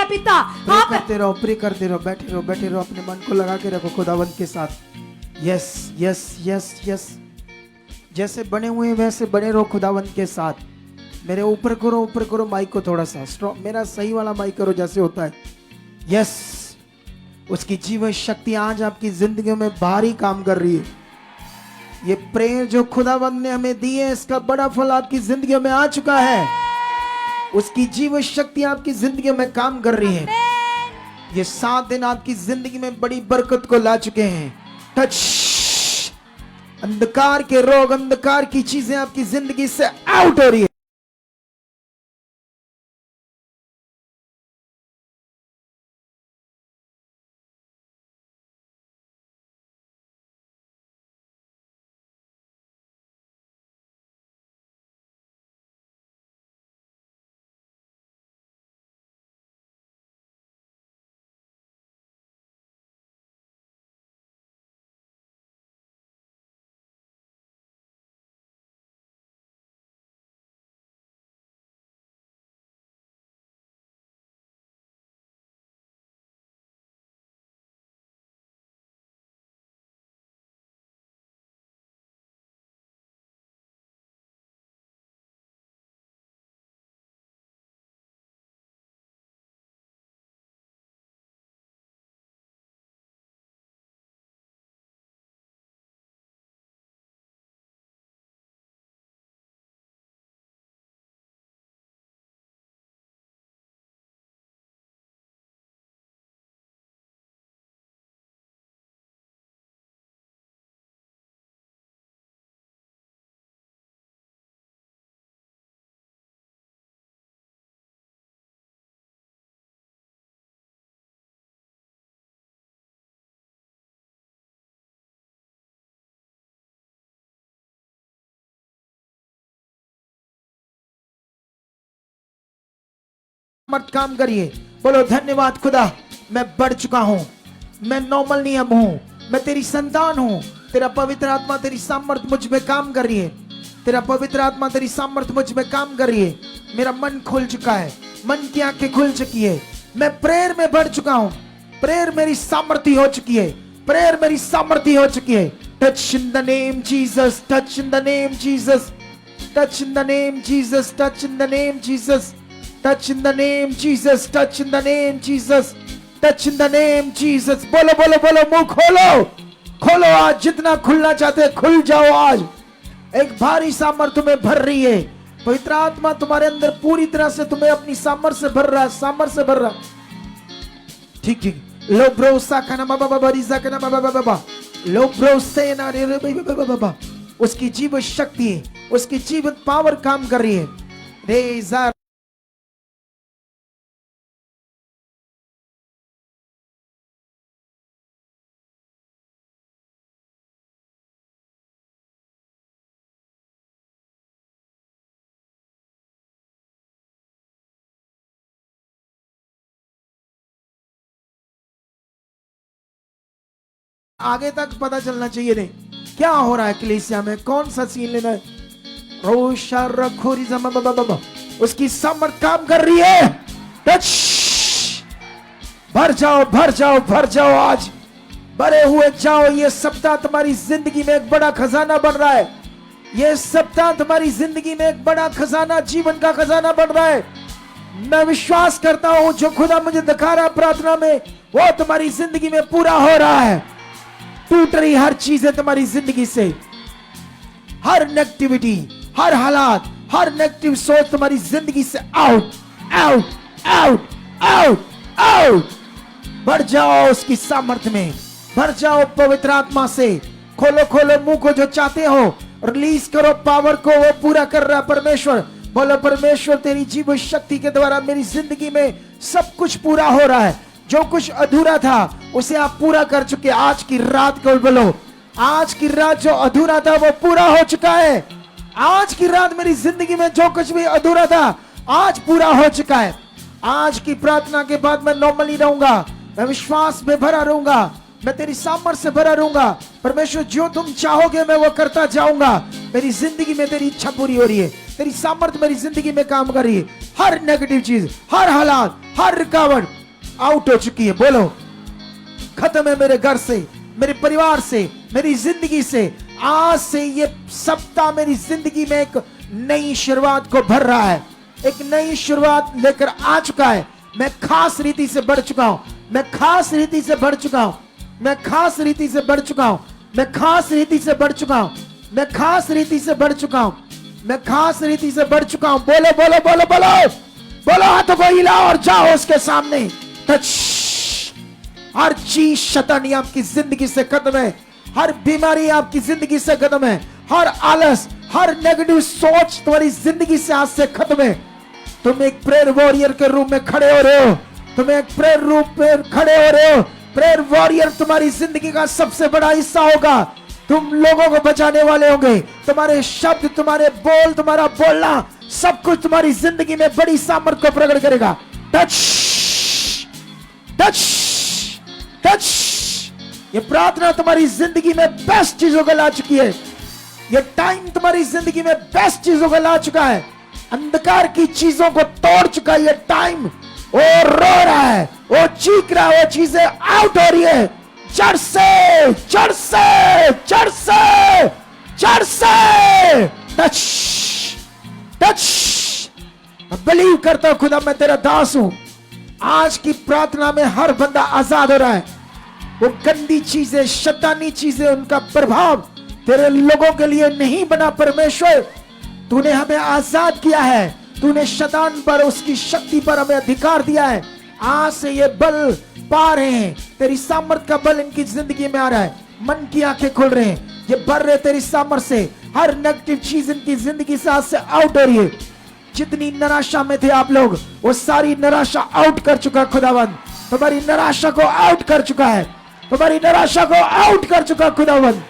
है पिता। आप प्रे करते रहो, बैठे रहो, अपने मन को लगा के रखो खुदावंत के साथ। यस यस यस यस, जैसे बने हुए हैं वैसे बने रहो खुदावंत के साथ। मेरे ऊपर करो माइक को थोड़ा सा स्ट्रॉन्ग, मेरा सही वाला माइक करो जैसे होता है। यस, उसकी जीवन शक्ति आज आपकी जिंदगी में भारी काम कर रही है। ये प्रेयर जो खुदावंत ने हमें दी है, इसका बड़ा फल आपकी जिंदगी में आ चुका है। उसकी जीवन शक्ति आपकी जिंदगी में काम कर रही है। ये 7 दिन आपकी जिंदगी में बड़ी बरकत को ला चुके हैं। टच, अंधकार के रोग, अंधकार की चीजें आपकी जिंदगी से आउट हो रही है। मत काम करिए, बोलो धन्यवाद खुदा, मैं बढ़ चुका हूं, मैं नॉर्मल नियम हूं, मैं तेरी संतान हूं। तेरा पवित्र आत्मा, तेरी सामर्थ मुझ में काम कर रही है। तेरा पवित्र आत्मा, तेरी सामर्थ मुझ में काम कर रही है। मेरा मन खुल चुका है, मन की आंखें खुल चुकी है। मैं प्रेयर में बढ़ चुका हूं, प्रेयर मेरी सामर्थी हो चुकी है, प्रेयर मेरी सामर्थी हो चुकी है। Touch in the name Jesus, touch in the name Jesus, touch in the name Jesus, touch in the name Jesus, touch in the name Jesus, touch in the name Jesus, touch in the name Jesus. बोलो बोलो बोलो, मुंह खोलो, खोलो। आज जितना खुलना चाहते खुल जाओ। आज एक भारी सामर्थ तुम्हें भर रही है। पवित्र आत्मा तुम्हारे अंदर पूरी तरह से तुम्हें अपनी सामर्थ से भर रहा है, सामर्थ से भर रहा। ठीक ठीक, लो ब्रो साकना बाबा बाबा रिजा कना बाबा बाबा, लो ब्रो से ना रे बाबा बाबा। उसकी जीवन शक्ति, उसकी जीवन पावर काम कर रही है। रेजा आगे तक पता चलना चाहिए नहीं क्या हो रहा है कलीसिया में, कौन सा सीन लेना है। रोशा रखोरी जमा बाबा बाबा, उसकी सामर्थ काम कर रही है। टच, भर जाओ भर जाओ भर जाओ, आज भरे हुए जाओ। ये सप्ताह तुम्हारी जिंदगी में एक बड़ा खजाना बन रहा है। ये सप्ताह तुम्हारी जिंदगी में एक बड़ा खजाना, जीवन का खजाना बन रहा है। मैं विश्वास करता हूं जो खुदा मुझे दिखा रहा है प्रार्थना में, वो तुम्हारी जिंदगी में पूरा हो रहा है। टूट रही हर चीज है तुम्हारी जिंदगी से, हर नेगेटिविटी, हर हालात, हर नेगेटिव सोच तुम्हारी जिंदगी से out out out out out. बढ़ जाओ उसकी सामर्थ्य में, भर जाओ पवित्र आत्मा से। खोलो खोलो मुंह को, जो चाहते हो रिलीज करो पावर को, वो पूरा कर रहा है परमेश्वर। बोलो परमेश्वर तेरी जीवन शक्ति के द्वारा मेरी जिंदगी में सब कुछ पूरा हो रहा है। जो कुछ अधूरा था उसे आप पूरा कर चुके। आज की रात को बोलो, आज की रात जो अधूरा था वो पूरा हो चुका है। आज की रात मेरी जिंदगी में जो कुछ भी अधूरा था आज पूरा हो चुका है। आज की प्रार्थना के बाद मैं नॉर्मल ही रहूंगा, मैं विश्वास में भरा रहूंगा, मैं तेरी सामर्थ्य से भरा रहूंगा। परमेश्वर जो तुम चाहोगे मैं वो करता जाऊंगा। मेरी जिंदगी में तेरी इच्छा पूरी हो रही है। तेरी सामर्थ मेरी जिंदगी में काम कर रही है। हर नेगेटिव चीज, हर हालात, हर रुकावट आउट हो चुकी है। बोलो, खत्म है मेरे घर से, मेरे परिवार से, मेरी जिंदगी से। आज से ये सप्ताह मेरी जिंदगी में एक नई शुरुआत को भर रहा है, एक नई शुरुआत लेकर आ चुका है। मैं खास रीति से बढ़ चुका हूं, मैं खास रीति से बढ़ चुका हूं, मैं खास रीति से बढ़ चुका हूं, मैं खास रीति से बढ़ चुका हूं, मैं खास रीति से बढ़ चुका हूं, मैं खास रीति से बढ़ चुका हूं। बोलो बोलो बोलो बोलो बोलो, हाथों को हिलाओ और जाओ उसके सामने। टच। हर चीज शैतानी आपकी जिंदगी से खत्म है, हर बीमारी आपकी जिंदगी से खत्म है, हर आलस, हर नेगेटिव सोच तुम्हारी जिंदगी से आज से खत्म है। तुम एक प्रेयर वॉरियर के रूप में खड़े हो रहे हो, तुम एक प्रेयर रूप में खड़े हो रहे हो। प्रेयर वॉरियर तुम्हारी जिंदगी का सबसे बड़ा हिस्सा होगा। तुम लोगों को बचाने वाले होंगे। तुम्हारे शब्द, तुम्हारे बोल, तुम्हारा बोलना, सब कुछ तुम्हारी जिंदगी में बड़ी सामर्थ को प्रकट करेगा। Touch touch touch. ये प्रार्थना तुम्हारी जिंदगी में बेस्ट चीजों को ला चुकी है। ये टाइम तुम्हारी जिंदगी में बेस्ट चीजों को ला चुका है। अंधकार की चीजों को तोड़ चुका है ये टाइम। वो रो रहा है, वो चीख रहा है, वो चीजें आउट हो रही है। जड़ से जड़ से जड़ से जड़ से। Touch touch. बिलीव करता हूं खुदा, मैं तेरा दास हूं। आज की प्रार्थना में हर बंदा आजाद हो रहा है। वो गंदी चीजें, शैतानी चीजें, उनका प्रभाव तेरे लोगों के लिए नहीं बना। परमेश्वर, तूने हमें आजाद किया है, तूने शैतान पर, उसकी शक्ति पर हमें अधिकार दिया है। आज से ये बल पा रहे हैं, तेरी सामर्थ का बल इनकी जिंदगी में आ रहा है। मन की आंखें खुल रहे हैं, ये बढ़ रहे तेरी सामर्थ से। हर नेगेटिव चीज इनकी जिंदगी से आज से आउट हो रही है। जितनी निराशा में थे आप लोग, वो सारी निराशा आउट कर चुका खुदावंद। तुम्हारी निराशा को आउट कर चुका है, तुम्हारी निराशा को आउट कर चुका खुदावंद।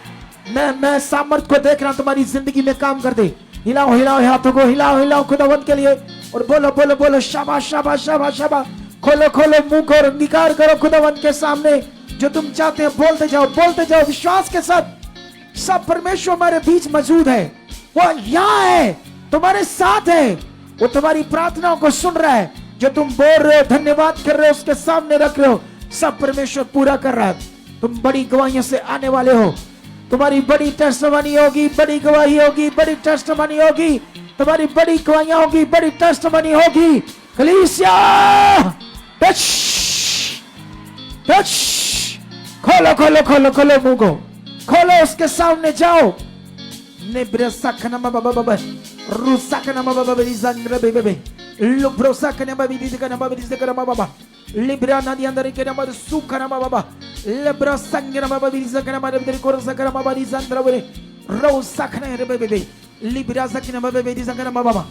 मैं सामर्थ को देख रहा हूं तुम्हारी जिंदगी में काम कर दे। हिलाओ हिलाओ हाथों को, हिलाओ हिलाओ खुदावंद के लिए, और बोलो बोलो बोलो शाबाश शाबाश शाबाश शाबाश। खोलो खोलो मुंह को, अंगीकार करो खुदावंद के सामने। जो तुम चाहते हो बोलते जाओ, बोलते जाओ विश्वास के साथ। सब परमेश्वर हमारे बीच मौजूद है, वो यहाँ है, तुम्हारे साथ है। वो तुम्हारी प्रार्थनाओं को सुन रहा है। जो तुम बोल रहे हो, धन्यवाद कर रहे हो, उसके सामने रख रहे हो, सब परमेश्वर पूरा कर रहा है। तुम बड़ी गवाहियों से आने वाले हो। तुम्हारी बड़ी टेस्टमनी होगी, बड़ी गवाही होगी, बड़ी टेस्टमनी होगी, तुम्हारी बड़ी गवाहियां होगी, बड़ी टेस्टमनी होगी। कलीसिया टच टच। खोलो खोलो खोलो खोलो मुंह को, खोलो उसके सामने जाओ। नेब्रसाकना बाबा बाबा रुसाकना बाबा रिजंग्र बेबे लुब्रोसाकना बाबा दिसकना बाबा दिसकना बाबा लिब्रा नदी अंदर के नंबर सुखना बाबा लेब्रा संगना बाबा दिसकना बाबा दिर कोरसकना बाबा रिजंग्र बरे रोसाकना रे बेबे लिब्रा सकना बाबा दिसकना बाबा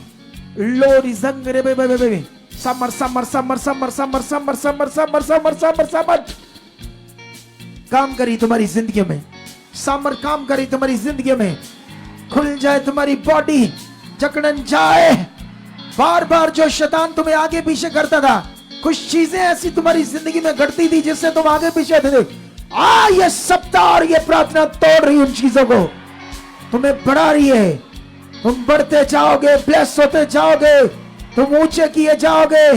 लो रिजंग्र बेबे बेबे समर समर समर समर समर समर समर समर समर समर समर। काम करी तुम्हारी जिंदगी में, समर काम करी तुम्हारी जिंदगी में। खुल जाए तुम्हारी बॉडी, जकड़न जाए। बार बार जो शैतान तुम्हें आगे पीछे करता था, कुछ चीजें ऐसी तुम्हारी जिंदगी में घटती थी जिससे तुम आगे पीछे थे। ये सप्ताह और ये प्रार्थना तोड़ रही उन चीजों को, तुम्हें बढ़ा रही है। तुम बढ़ते जाओगे, ब्लेस होते जाओगे, तुम ऊंचे किए जाओगे।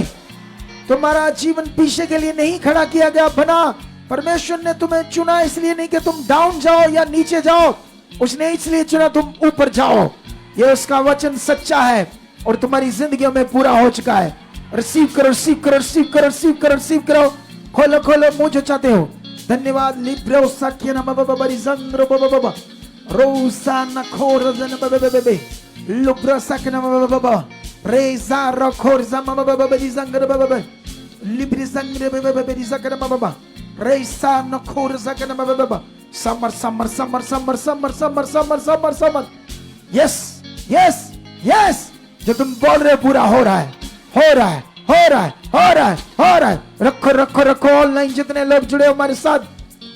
तुम्हारा जीवन पीछे के लिए नहीं खड़ा किया गया बना। परमेश्वर ने तुम्हें चुना इसलिए नहीं कि तुम डाउन जाओ या नीचे जाओ, उसने इसलिए चुना तुम ऊपर जाओ। ये उसका वचन सच्चा है और तुम्हारी जिंदगी में पूरा हो चुका है। रिसीव करो, रिसीव करो, रिसीव करो, रिसीव करो, रिसीव करो। खोलो खोलो मुंह जो चाहते हो। धन्यवाद। लिब्रो सकियना बाबा रिजंग्रो बाबा रोसा नखोरजन बाबा लुब्रो सकियना बाबा रेजा रखोरजा बाबा रिजंग्रो बाबा लिब्रि संग्रे बाबा रिजंग्रो बाबा रेसा नखोरजा कना बाबा समर समर समर समर समर समर समर समर समर। यस यस यस, जो तुम बोल रहे हो पूरा हो रहा है, हो रहा है, हो रहा है, हो रहा है, हो रहा है। रखो रखो रखो। ऑनलाइन जितने लोग जुड़े हमारे साथ,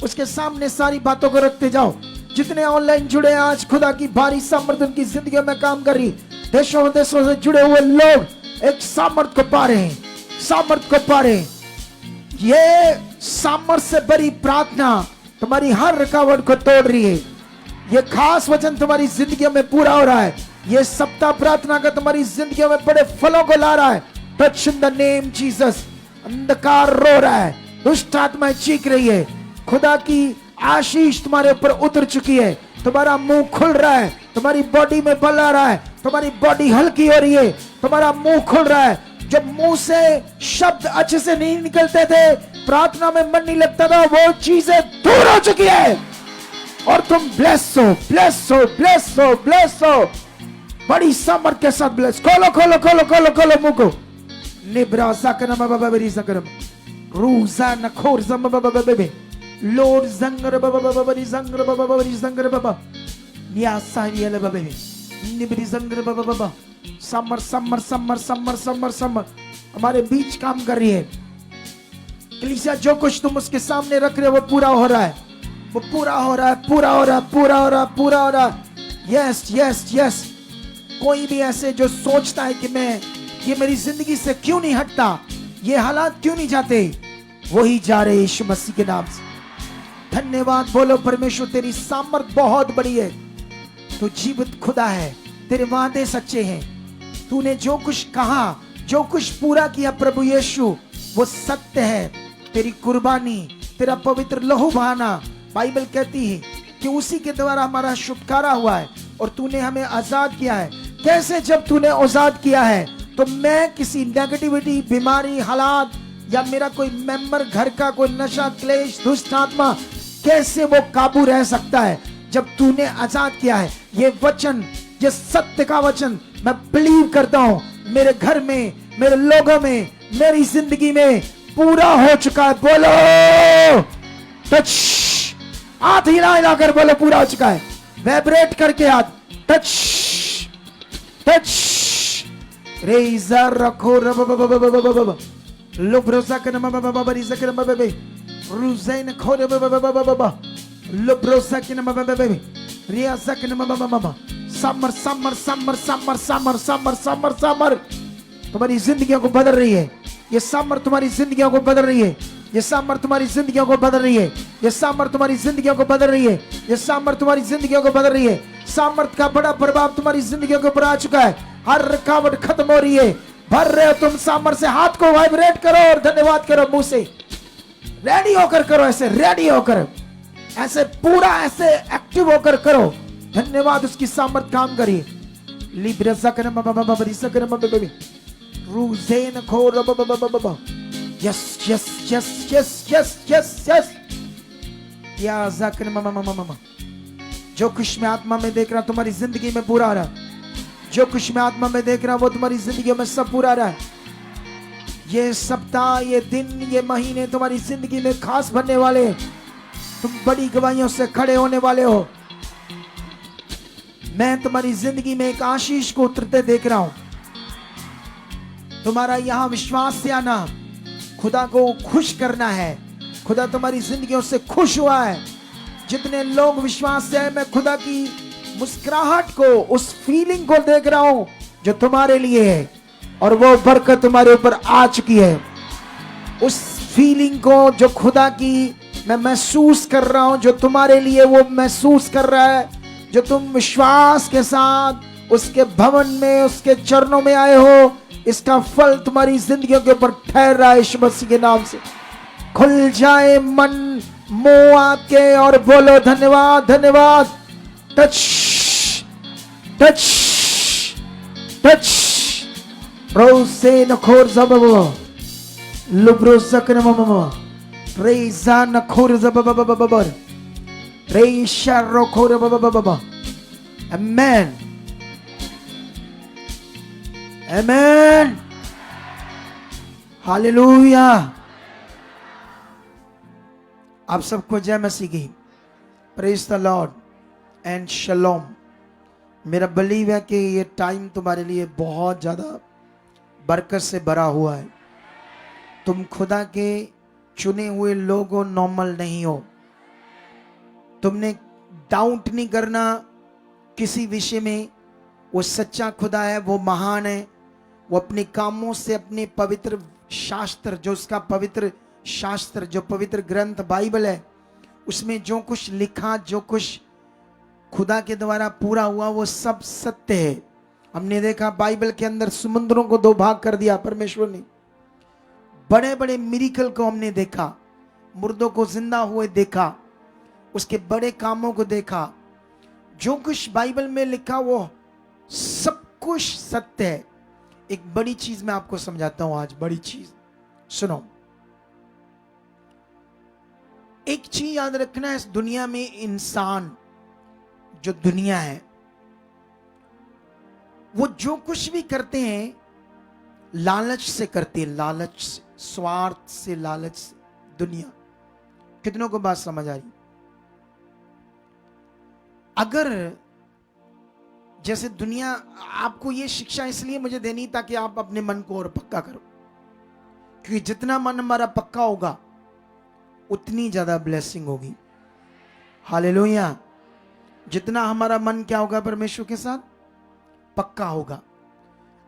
उसके सामने सारी बातों को रखते जाओ। जितने ऑनलाइन जुड़े आज, खुदा की भारी सामर्थ उनकी जिंदगी में काम कर रही। देशों विदेशों से जुड़े हुए लोग एक सामर्थ को पा रहे हैं, सामर्थ को पा रहे हैं। ये सामर्थ से बड़ी प्रार्थना तुम्हारी हर रुकावट को तोड़ रही है। ये खास वचन तुम्हारी जिंदगी में पूरा हो रहा है। ये सप्ताह प्रार्थना का तुम्हारी जिंदगियों में बड़े फलों को ला रहा है। Touch in the name Jesus. अंधकार रो रहा है, दुष्ट आत्माएं चीख रही है, खुदा की आशीष तुम्हारे ऊपर उतर चुकी है। तुम्हारा मुंह खुल रहा है, तुम्हारी बॉडी में बल आ रहा है, तुम्हारी बॉडी हल्की हो रही है, तुम्हारा मुंह खुल रहा है। जब मुंह से शब्द अच्छे से नहीं निकलते थे, प्रार्थना में मन नहीं लगता था, वो चीजें दूर हो चुकी है और तुम ब्लेस हो, ब्लेस हो, ब्लेस हो, ब्लेस हो। बड़ी सामर्थ के साथ ब्लेस। खोलो खोलो खोलो खोलो खोलो मुंह को। निब्रा सकरम बाबा बेरी सकरम रूजा नखोर जम बाबा बेबे लॉर्ड जंगर बाबा बाबा बेरी जंगर बाबा बेरी जंगर बाबा नियासा ये ले बाबा निब्री जंगर बाबा बाबा समर समर समर समर समर समर हमारे बीच काम कर रही है। कलीसिया जो कुछ तुम उसके सामने रख रहे हो वो पूरा हो रहा है, वो पूरा हो रहा है, पूरा हो रहा है, पूरा हो रहा है, पूरा हो रहा है। Yes yes yes. कोई भी ऐसे जो सोचता है कि मैं ये मेरी जिंदगी से क्यों नहीं हटता, ये हालात क्यों नहीं जाते, वही जा रहे यीशु मसीह के नाम से। धन्यवाद बोलो परमेश्वर, तेरी सामर्थ बहुत बड़ी है। तू जीवित खुदा है, तेरे वादे सच्चे हैं। तूने जो कुछ कहा, जो कुछ पूरा किया प्रभु यीशु, वो सत्य है। तेरी कुर्बानी, तेरा पवित्र लहू बहाना, बाइबल कहती है कि उसी के द्वारा हमारा छुटकारा हुआ है और तूने हमें आजाद किया है। कैसे? जब तूने आजाद किया है तो मैं किसी नेगेटिविटी, बीमारी, हालात या मेरा कोई मेंबर घर का कोई नशा, क्लेश, दुष्ट आत्मा, कैसे वो काबू रह सकता है जब तूने आजाद किया है। ये वचन, ये सत्य का वचन मैं बिलीव करता हूं, मेरे घर में, मेरे लोगों में, मेरी जिंदगी में पूरा हो चुका है। बोलो टच। हाथ हिला हिला कर बोलो पूरा हो चुका है। वाइब्रेट करके हाथ टच टच। रेजर रखो लुब्रोसा के नम बाबा बरी सकर बाबा बे रुजैन खोरे बाबा बाबा बाबा लुब्रोसा के नम बाबा बे रिया सक नम बाबा बाबा समर समर समर समर समर समर समर समर तुम्हारी जिंदगियों को बदल रही है। ये समर तुम्हारी जिंदगियों को बदल रही है। ये समर तुम्हारी जिंदगियों को बदल रही है। ये समर तुम्हारी जिंदगियों को बदल रही है। ये समर तुम्हारी जिंदगियों को बदल रही है। सामर्थ का बड़ा प्रभाव तुम्हारी जिंदगियों के ऊपर आ चुका है। हर रुकावट खत्म हो रही है। भर रहे हो तुम सामर्थ से। हाथ को वाइब्रेट करो और धन्यवाद करो मुंह से। रेडी होकर करो, ऐसे रेडी होकर, ऐसे पूरा ऐसे एक्टिव होकर करो। धन्यवाद, उसकी सामर्थ काम करिए। लिब्रा सकरम बाबा बाबा सकरम बाबा रूजेन खोर बाबा बाबा। Yes yes yes yes yes yes yes. या सकरम मामा मामा। जो कुछ मैं आत्मा में देख रहा तुम्हारी जिंदगी में पूरा आ रहा। जो कुछ मैं आत्मा में देख रहा वो तुम्हारी जिंदगी में सब पूरा रहा है। ये सप्ताह, ये दिन, ये महीने तुम्हारी जिंदगी में खास बनने वाले। तुम बड़ी गवाहियों से खड़े होने वाले हो। मैं तुम्हारी जिंदगी में एक आशीष को उतरते देख रहा हूं। तुम्हारा यहां विश्वास से आना, खुदा को खुश करना है। खुदा तुम्हारी जिंदगियों से खुश हुआ है। जितने लोग विश्वास से आए, मैं खुदा की मुस्कुराहट को, उस फीलिंग को देख रहा हूं जो तुम्हारे लिए है, और वो बरकत तुम्हारे ऊपर आ चुकी है। उस फीलिंग को जो खुदा की मैं महसूस कर रहा हूं, जो तुम्हारे लिए वो महसूस कर रहा है, जो तुम विश्वास के साथ उसके भवन में, उसके चरणों में आए हो, इसका फल तुम्हारी जिंदगियों के ऊपर ठहर रहा है। यीशु मसीह के नाम से खुल जाए मन, मुंह आपके, और बोलो धन्यवाद धन्यवाद। Touch touch touch. रोसे नखोर जबबो लुब्रो सकन मममा रेजा नखोर जबबबबबर रेशा रोखोर बबबबबा। आमेन आमेन हालेलुया। आप सबको जय मसीह की। प्रेज द लॉर्ड एंड शलोम। मेरा बिलीव है कि ये टाइम तुम्हारे लिए बहुत ज़्यादा बरकत से भरा हुआ है। तुम खुदा के चुने हुए लोग हो, नॉर्मल नहीं हो। तुमने डाउट नहीं करना किसी विषय में। वो सच्चा खुदा है, वो महान है। वो अपने कामों से, अपने पवित्र शास्त्र, जो उसका पवित्र शास्त्र, जो पवित्र ग्रंथ बाइबल है, उसमें जो कुछ लिखा, जो कुछ खुदा के द्वारा पूरा हुआ, वो सब सत्य है। हमने देखा बाइबल के अंदर समुद्रों को दो भाग कर दिया परमेश्वर ने। बड़े बड़े मिरेकल को हमने देखा, मुर्दों को जिंदा हुए देखा, उसके बड़े कामों को देखा। जो कुछ बाइबल में लिखा वो सब कुछ सत्य है। एक बड़ी चीज मैं आपको समझाता हूं आज, बड़ी चीज सुनो। एक चीज याद रखना, इस दुनिया में इंसान, जो दुनिया है, वो जो कुछ भी करते हैं लालच से करते हैं, लालच से, स्वार्थ से, लालच से। दुनिया, कितनों को बात समझ आ रही? अगर जैसे दुनिया, आपको ये शिक्षा इसलिए मुझे देनी ताकि आप अपने मन को और पक्का करो, क्योंकि जितना मन हमारा पक्का होगा उतनी ज्यादा ब्लेसिंग होगी। हालेलुया। जितना हमारा मन क्या होगा? परमेश्वर के साथ पक्का होगा।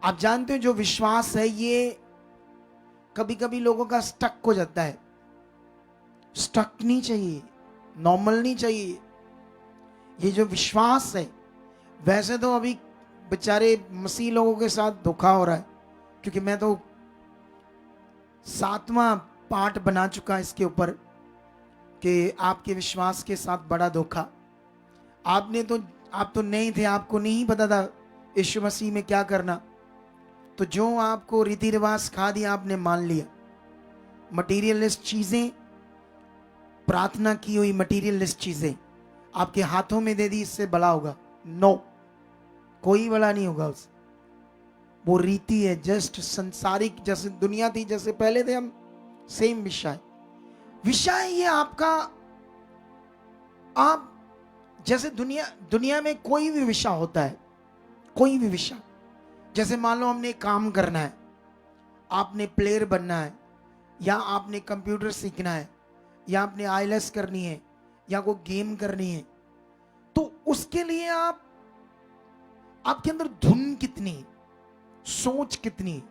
आप जानते हो जो विश्वास है ये कभी कभी लोगों का स्टक हो जाता है। स्टक नहीं चाहिए, नॉर्मल नहीं चाहिए। ये जो विश्वास है, वैसे तो अभी बेचारे मसीह लोगों के साथ धोखा हो रहा है, क्योंकि मैं तो 7वां पार्ट बना चुका इसके ऊपर कि आपके विश्वास के साथ बड़ा धोखा। आप तो नहीं थे, आपको नहीं पता था यीशु मसीह में क्या करना। तो जो आपको रीति रिवाज सिखा दिया आपने मान लिया। मटीरियलिस्ट चीजें, प्रार्थना की हुई मटीरियलिस्ट चीजें आपके हाथों में दे दी, इससे भला होगा? नो, कोई भला नहीं होगा उससे। वो रीति है, जस्ट संसारिक, जैसे दुनिया थी, जैसे पहले थे हम, सेम विषय ये आपका। आप जैसे दुनिया में कोई भी विषय होता है, कोई भी विषय, जैसे मान लो हमने काम करना है, आपने प्लेयर बनना है, या आपने कंप्यूटर सीखना है, या आपने आईएलएस करनी है, या कोई गेम करनी है, तो उसके लिए आपके अंदर धुन कितनी, सोच कितनी,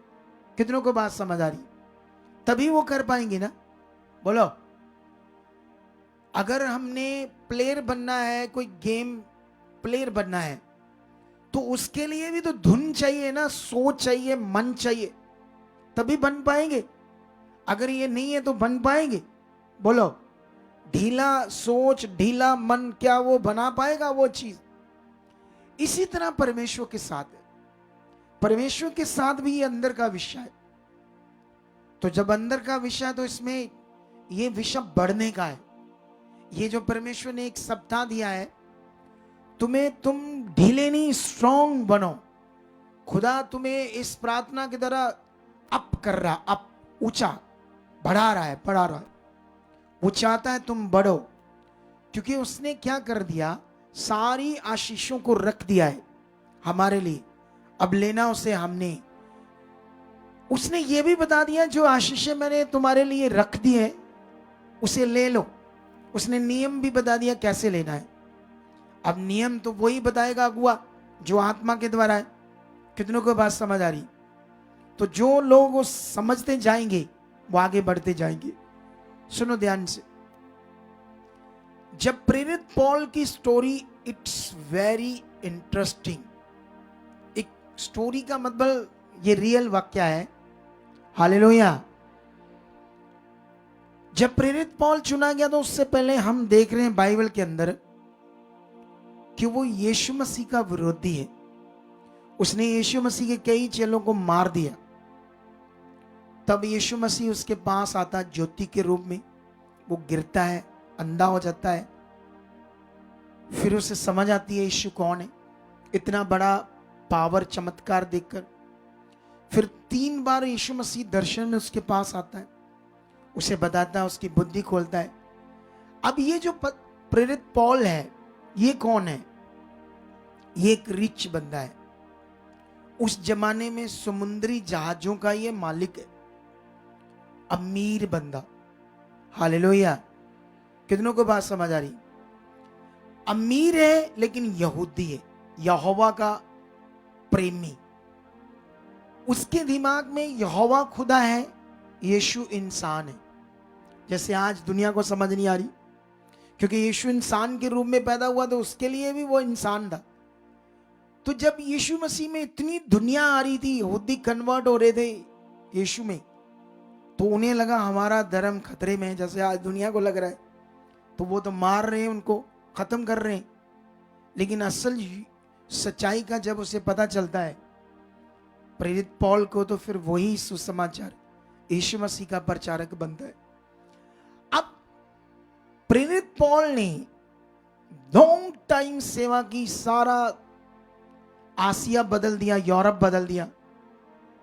कितनों को बात समझ आ रही? तभी वो कर पाएंगे ना। बोलो, अगर हमने प्लेयर बनना है, कोई गेम प्लेयर बनना है, तो उसके लिए भी तो धुन चाहिए ना, सोच चाहिए, मन चाहिए, तभी बन पाएंगे। अगर ये नहीं है तो बन पाएंगे? बोलो, ढीला सोच, ढीला मन, क्या वो बना पाएगा वो चीज? इसी तरह परमेश्वर के साथ है। परमेश्वर के साथ भी ये अंदर का विषय है। तो जब अंदर का विषय है तो इसमें ये विषय बढ़ने का है। ये जो परमेश्वर ने एक सप्ताह दिया है, तुम ढीले नहीं, स्ट्रांग बनो। खुदा तुम्हें इस प्रार्थना की तरह अप कर रहा, अप, ऊंचा बढ़ा रहा है। वो चाहता है तुम बढ़ो, क्योंकि उसने क्या कर दिया? सारी आशीषों को रख दिया है हमारे लिए। अब लेना उसे हमने। उसने ये भी बता दिया, जो आशीषें मैंने तुम्हारे लिए रख दी है उसे ले लो। उसने नियम भी बता दिया कैसे लेना है। अब नियम तो वही बताएगा अगुआ, जो आत्मा के द्वारा है। कितनों को बात समझ आ रही? तो जो लोग वो समझते जाएंगे वो आगे बढ़ते जाएंगे। सुनो ध्यान से। जब प्रेरित पॉल की स्टोरी, इट्स वेरी इंटरेस्टिंग। एक स्टोरी का मतलब ये रियल वाक्य है। हालेलुया। जब प्रेरित पॉल चुना गया तो उससे पहले हम देख रहे हैं बाइबल के अंदर कि वो यीशु मसीह का विरोधी है। उसने यीशु मसीह के कई चेलों को मार दिया। तब यीशु मसीह उसके पास आता ज्योति के रूप में। वो गिरता है, अंधा हो जाता है। फिर उसे समझ आती है यीशु कौन है, इतना बड़ा पावर, चमत्कार देखकर। फिर 3 बार यीशु मसीह दर्शन में उसके पास आता है, उसे बताता है, उसकी बुद्धि खोलता है। अब ये जो प्रेरित पॉल है, ये कौन है? ये एक रिच बंदा है। उस जमाने में समुद्री जहाजों का ये मालिक है, अमीर बंदा। हालेलुया। कितनों को बात समझ आ रही? अमीर है लेकिन यहूदी है, यहोवा का प्रेमी। उसके दिमाग में यहोवा खुदा है, यीशु इंसान है। जैसे आज दुनिया को समझ नहीं आ रही, क्योंकि यीशु इंसान के रूप में पैदा हुआ तो उसके लिए भी वो इंसान था। तो तो जब यीशु मसीह में इतनी दुनिया आ रही थी, यहूदी कन्वर्ट हो रहे थे यीशु में, तो उन्हें लगा हमारा धर्म खतरे में है, जैसे आज दुनिया को लग रहा है। तो वो तो मार रहे हैं, उनको खत्म कर रहे हैं। लेकिन असल सच्चाई का जब उसे पता चलता है प्रेरित पौल को, तो फिर वही सुसमाचार यीशु मसीह का प्रचारक बनता है। अब प्रेरित पौल ने लॉन्ग टाइम सेवा की, सारा आसिया बदल दिया, यूरोप बदल दिया।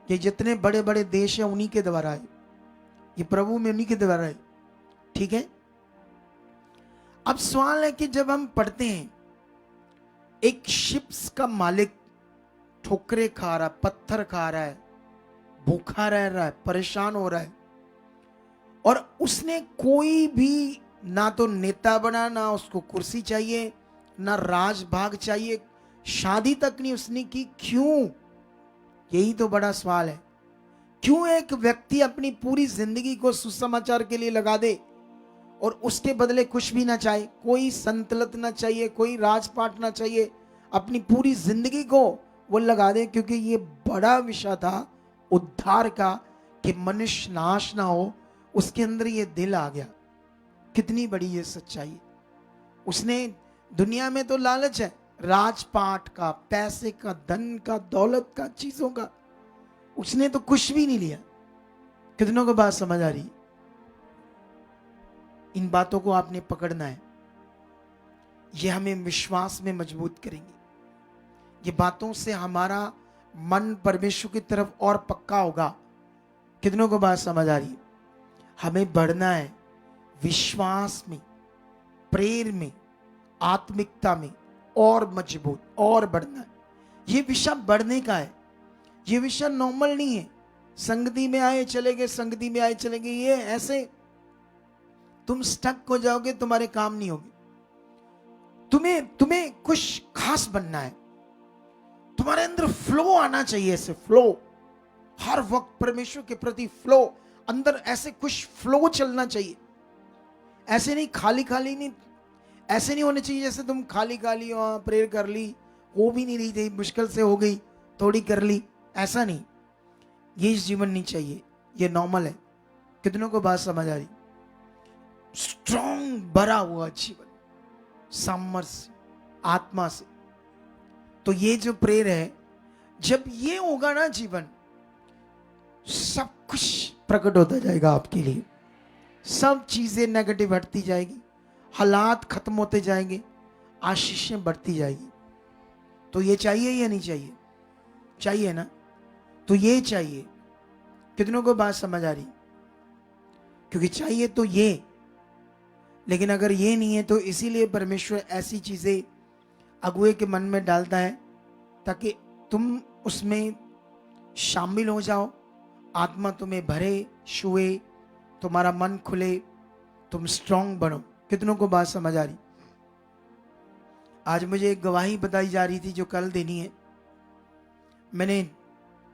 ये जितने बड़े बड़े देश हैं उन्हीं के द्वारा है, ये प्रभु में उन्हीं के द्वारा है। ठीक है। अब सवाल है कि जब हम पढ़ते हैं एक शिप्स का मालिक ठोकरे खा रहा है, पत्थर खा रहा है, भूखा रह रहा है, परेशान हो रहा है, और उसने कोई भी ना तो नेता बना, ना उसको कुर्सी चाहिए, ना राज भाग चाहिए, शादी तक नहीं उसने की। क्यों? यही तो बड़ा सवाल है। क्यों एक व्यक्ति अपनी पूरी जिंदगी को सुसमाचार के लिए लगा दे और उसके बदले कुछ भी ना चाहे, कोई संतलत ना चाहिए, कोई राजपाट ना चाहिए, अपनी पूरी जिंदगी को वो लगा दे, क्योंकि ये बड़ा विषय था उद्धार का कि मनुष्य नाश ना हो, उसके अंदर ये दिल आ गया। कितनी बड़ी ये सच्चाई है। उसने, दुनिया में तो लालच है, राजपाट का, पैसे का, धन का, दौलत का, चीजों का, उसने तो कुछ भी नहीं लिया। कितनों को बात समझ आ रही? इन बातों को आपने पकड़ना है, ये हमें विश्वास में मजबूत करेंगे। ये बातों से हमारा मन परमेश्वर की तरफ और पक्का होगा। कितनों को बात समझ आ रही? हमें बढ़ना है विश्वास में, प्रेर में, आत्मिकता में, और मजबूत और बढ़ना है। ये विषय बढ़ने का है, ये विषय नॉर्मल नहीं है। संगति में आए चले गए, संगति में आए चले गए, ये ऐसे तुम स्टक हो जाओगे, तुम्हारे काम नहीं होगे। तुम्हें कुछ खास बनना है, तुम्हारे अंदर फ्लो आना चाहिए। ऐसे फ्लो, हर वक्त परमेश्वर के प्रति फ्लो, अंदर ऐसे कुछ फ्लो चलना चाहिए। ऐसे नहीं खाली खाली नहीं, ऐसे नहीं होने चाहिए जैसे तुम खाली खाली प्रेयर कर ली, हो भी नहीं रही थी, मुश्किल से हो गई, थोड़ी कर ली, ऐसा नहीं। ये जीवन नहीं चाहिए, ये नॉर्मल है। कितनों को बात समझ आ रही? स्ट्रॉन्ग भरा हुआ जीवन, सामर्थ्य आत्मा से। तो ये जो प्रेयर है, जब ये होगा ना जीवन, सब कुछ प्रकट होता जाएगा आपके लिए। सब चीजें नेगेटिव हटती जाएगी, हालात खत्म होते जाएंगे, आशीषें बढ़ती जाएगी। तो ये चाहिए या नहीं चाहिए? चाहिए ना? तो ये चाहिए। कितनों को बात समझ आ रही? क्योंकि चाहिए तो ये, लेकिन अगर ये नहीं है तो इसीलिए परमेश्वर ऐसी चीजें अगुए के मन में डालता है ताकि तुम उसमें शामिल हो जाओ, आत्मा तुम्हें भरे, छुए, तुम्हारा मन खुले, तुम स्ट्रांग बनो। कितनों को बात समझ आ रही? आज मुझे एक गवाही बताई जा रही थी जो कल देनी है। मैंने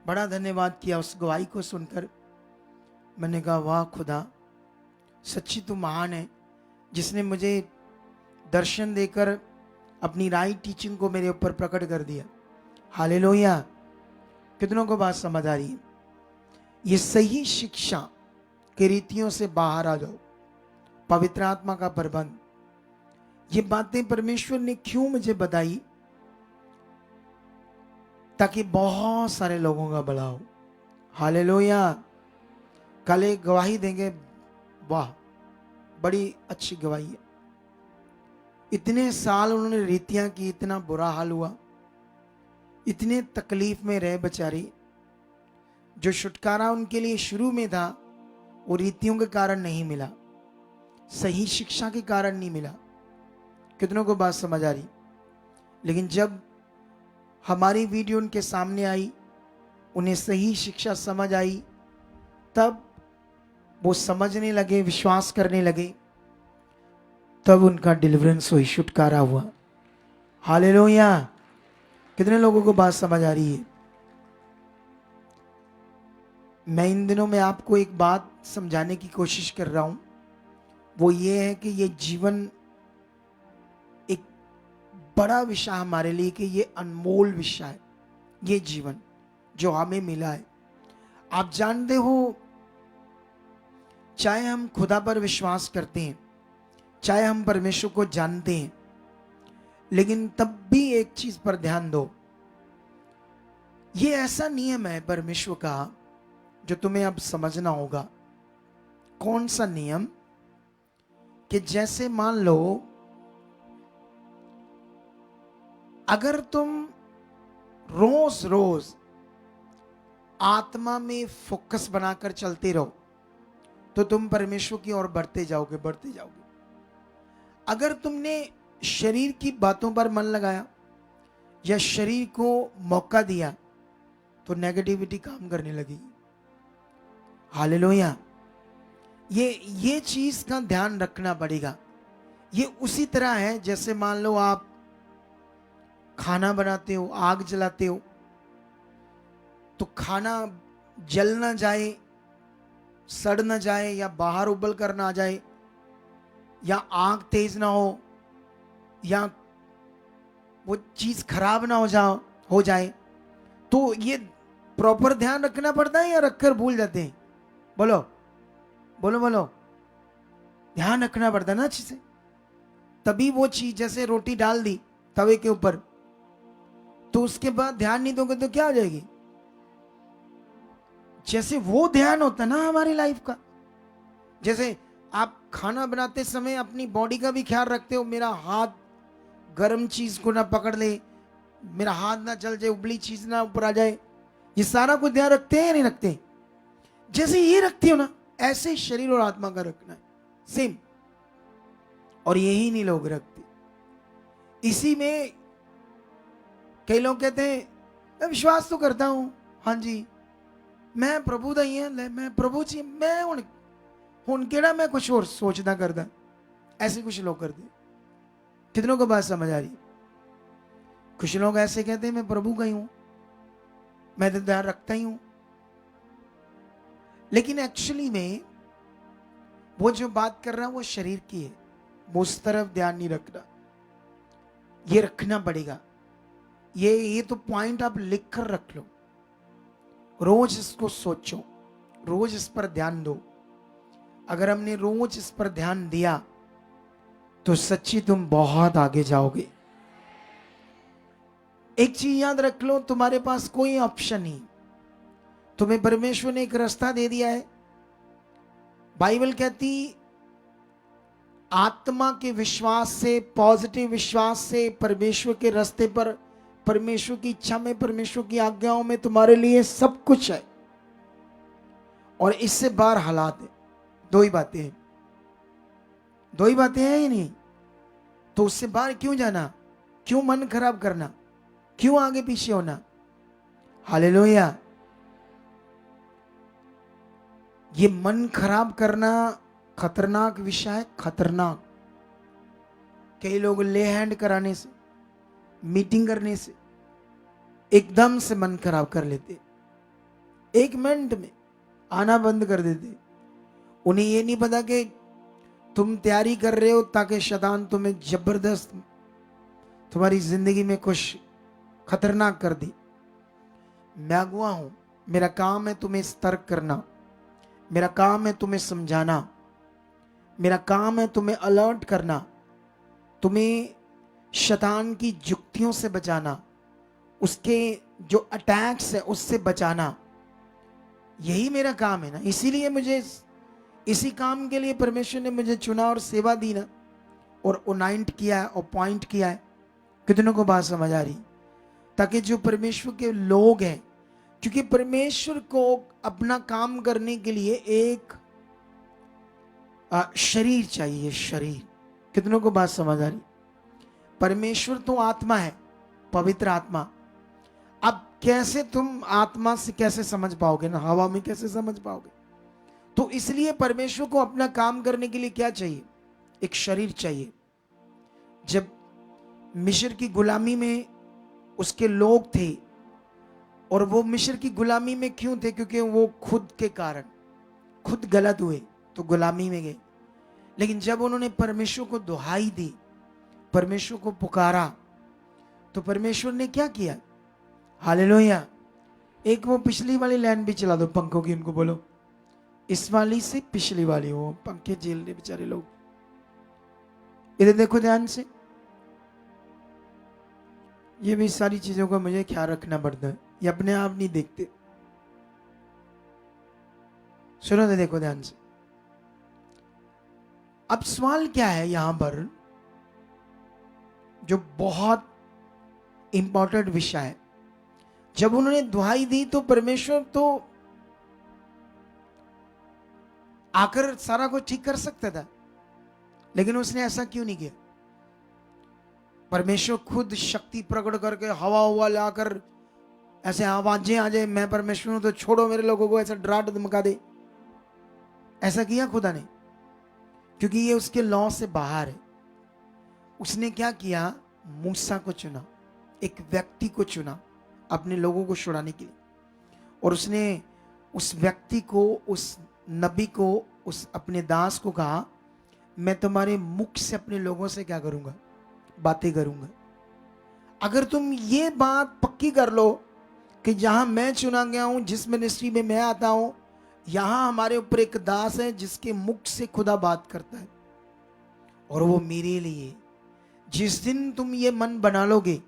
बड़ा धन्यवाद किया उस गवाही को सुनकर। मैंने कहा वाह खुदा, सच्ची तू महान है, जिसने मुझे दर्शन देकर अपनी राइट टीचिंग को मेरे ऊपर प्रकट कर दिया। हालेलुया। कितनों को बात समझ आ रही है? ये सही शिक्षा के रीतियों से बाहर आ जाओ, पवित्र आत्मा का प्रबंध। ये बातें परमेश्वर ने क्यों मुझे बताई? ताकि बहुत सारे लोगों का भला हो। हालेलुया। कल एक गवाही देंगे, वाह बड़ी अच्छी गवाही है। इतने साल उन्होंने रीतियां की, इतना बुरा हाल हुआ, इतने तकलीफ में रहे बेचारे। जो छुटकारा उनके लिए शुरू में था वो रीतियों के कारण नहीं मिला, सही शिक्षा के कारण नहीं मिला। कितनों को बात समझ आ रही? लेकिन जब हमारी वीडियो उनके सामने आई, उन्हें सही शिक्षा समझ आई, तब वो समझने लगे, विश्वास करने लगे, तब उनका डिलीवरेंस हुई, छुटकारा हुआ। हालेलुया। कितने लोगों को बात समझ आ रही है? मैं इन दिनों में आपको एक बात समझाने की कोशिश कर रहा हूं, वो ये है कि ये जीवन एक बड़ा विषय हमारे लिए कि ये अनमोल विषय है, ये जीवन जो हमें मिला है। आप जानते हो, चाहे हम खुदा पर विश्वास करते हैं, चाहे हम परमेश्वर को जानते हैं, लेकिन तब भी एक चीज पर ध्यान दो, ये ऐसा नियम है परमेश्वर का जो तुम्हें अब समझना होगा। कौन सा नियम? कि जैसे मान लो, अगर तुम रोज रोज आत्मा में फोकस बनाकर चलते रहो तो तुम परमेश्वर की ओर बढ़ते जाओगे, बढ़ते जाओगे। अगर तुमने शरीर की बातों पर मन लगाया या शरीर को मौका दिया तो नेगेटिविटी काम करने लगेगी। हालेलुया। ये चीज का ध्यान रखना पड़ेगा। ये उसी तरह है जैसे मान लो आप खाना बनाते हो, आग जलाते हो, तो खाना जल ना जाए, सड़ ना जाए, या बाहर उबल कर ना आ जाए, या आग तेज ना हो, या वो चीज खराब ना हो जाए, तो ये प्रॉपर ध्यान रखना पड़ता है या रखकर भूल जाते हैं? बोलो बोलो बोलो। ध्यान रखना पड़ता है ना अच्छे से, तभी वो चीज, जैसे रोटी डाल दी तवे के ऊपर, तो उसके बाद ध्यान नहीं दोगे तो क्या हो जाएगी? जैसे वो ध्यान होता ना हमारी लाइफ का। जैसे आप खाना बनाते समय अपनी बॉडी का भी ख्याल रखते हो, मेरा हाथ गर्म चीज को ना पकड़ ले, मेरा हाथ ना जल जाए, उबली चीज ना ऊपर आ जाए, ये सारा कुछ ध्यान रखते हैं या नहीं रखते? जैसे ये रखते हो ना, ऐसे ही शरीर और आत्मा का रखना है, सेम। और यही नहीं लोग रखते। इसी में कई लोग कहते हैं मैं विश्वास तो करता हूं, हाँ जी मैं प्रभु दा ही हां, मैं प्रभु जी, मैं हुण केड़ा मैं कुछ और सोचदा करदा। ऐसे कुछ लोग करते। कितनों को बात समझ आ रही? कुछ लोग ऐसे कहते हैं मैं प्रभु का ही हूं, मैं तो ध्यान रखता ही हूं, लेकिन एक्चुअली में वो जो बात कर रहा है वो शरीर की है, वो उस तरफ ध्यान नहीं रखना। ये रखना पड़ेगा। ये तो पॉइंट आप लिख कर रख लो, रोज इसको सोचो, रोज इस पर ध्यान दो। अगर हमने रोज इस पर ध्यान दिया तो सच्ची तुम बहुत आगे जाओगे। एक चीज याद रख लो, तुम्हारे पास कोई ऑप्शन नहीं। तुम्हें परमेश्वर ने एक रास्ता दे दिया है। बाइबल कहती आत्मा के विश्वास से, पॉजिटिव विश्वास से परमेश्वर के रास्ते पर, परमेश्वर की इच्छा में, परमेश्वर की आज्ञाओं में तुम्हारे लिए सब कुछ है। और इससे बाहर हालात है। दो ही बातें हैं, दो ही बातें हैं या नहीं? तो उससे बाहर क्यों जाना? क्यों मन खराब करना? क्यों आगे पीछे होना? हालेलुया। ये मन खराब करना खतरनाक विषय है, खतरनाक। कई लोग ले हैंड कराने से, मीटिंग करने से एकदम से मन खराब कर लेते, एक मिनट में आना बंद कर देते। उन्हें ये नहीं पता कि तुम तैयारी कर रहे हो ताकि शैतान तुम्हें जबरदस्त तुम्हारी जिंदगी में कुछ खतरनाक कर दे। मैं अगुआ हूं, मेरा काम है तुम्हें सतर्क करना, मेरा काम है तुम्हें समझाना, मेरा काम है तुम्हें अलर्ट करना, तुम्हें शैतान की जुक्तियों से बचाना, उसके जो अटैक्स है उससे बचाना। यही मेरा काम है ना। इसीलिए मुझे इसी काम के लिए परमेश्वर ने मुझे चुना और सेवा दी ना, और अनाइंट किया है, अपॉइंट किया है। कितनों को बात समझ आ रही? ताकि जो परमेश्वर के लोग हैं, क्योंकि परमेश्वर को अपना काम करने के लिए एक शरीर चाहिए, शरीर। कितनों को बात समझ आ रही? परमेश्वर तो आत्मा है, पवित्र आत्मा। अब कैसे तुम आत्मा से कैसे समझ पाओगे ना, हवा में कैसे समझ पाओगे? तो इसलिए परमेश्वर को अपना काम करने के लिए क्या चाहिए? एक शरीर चाहिए। जब मिस्र की गुलामी में उसके लोग थे, और वो मिस्र की गुलामी में क्यों थे? क्योंकि वो खुद के कारण खुद गलत हुए तो गुलामी में गए। लेकिन जब उन्होंने परमेश्वर को दुहाई दी, परमेश्वर को पुकारा, तो परमेश्वर ने क्या किया? हालेलुया। एक वो पिछली वाली लाइन भी चला दो पंखों की, उनको बोलो इस वाली से पिछली वाली, वो पंखे झेल रहे बेचारे लोग। इधर देखो ध्यान से, ये भी सारी चीजों का मुझे ख्याल रखना पड़ता है, ये अपने आप नहीं देखते। सुनो तो देखो ध्यान से। अब सवाल क्या है यहां पर, जो बहुत इंपॉर्टेंट विषय है। जब उन्होंने दुहाई दी तो परमेश्वर तो आकर सारा कुछ ठीक कर सकता था, लेकिन उसने ऐसा क्यों नहीं किया? परमेश्वर खुद शक्ति प्रकट करके हवा हुआ लाकर ऐसे आवाजें आ जाए, मैं परमेश्वर हूं तो छोड़ो मेरे लोगों को, ऐसा डरा धमका दे। ऐसा किया खुदा ने? क्योंकि ये उसके लॉ से बाहर है। उसने क्या किया? मूसा को चुना, एक व्यक्ति को चुना अपने लोगों को छुड़ाने के लिए, और उसने उस व्यक्ति को, उस नबी को, उस अपने दास को कहा, मैं तुम्हारे मुख से अपने लोगों से क्या करूंगा? बातें करूंगा। अगर तुम ये बात पक्की कर लो कि जहां मैं चुना गया हूं, जिस मिनिस्ट्री में मैं आता हूं, यहां हमारे ऊपर एक दास है जिसके मुख से खुदा बात करता है, और वो मेरे लिए, जिस दिन तुम ये मन बना लोगे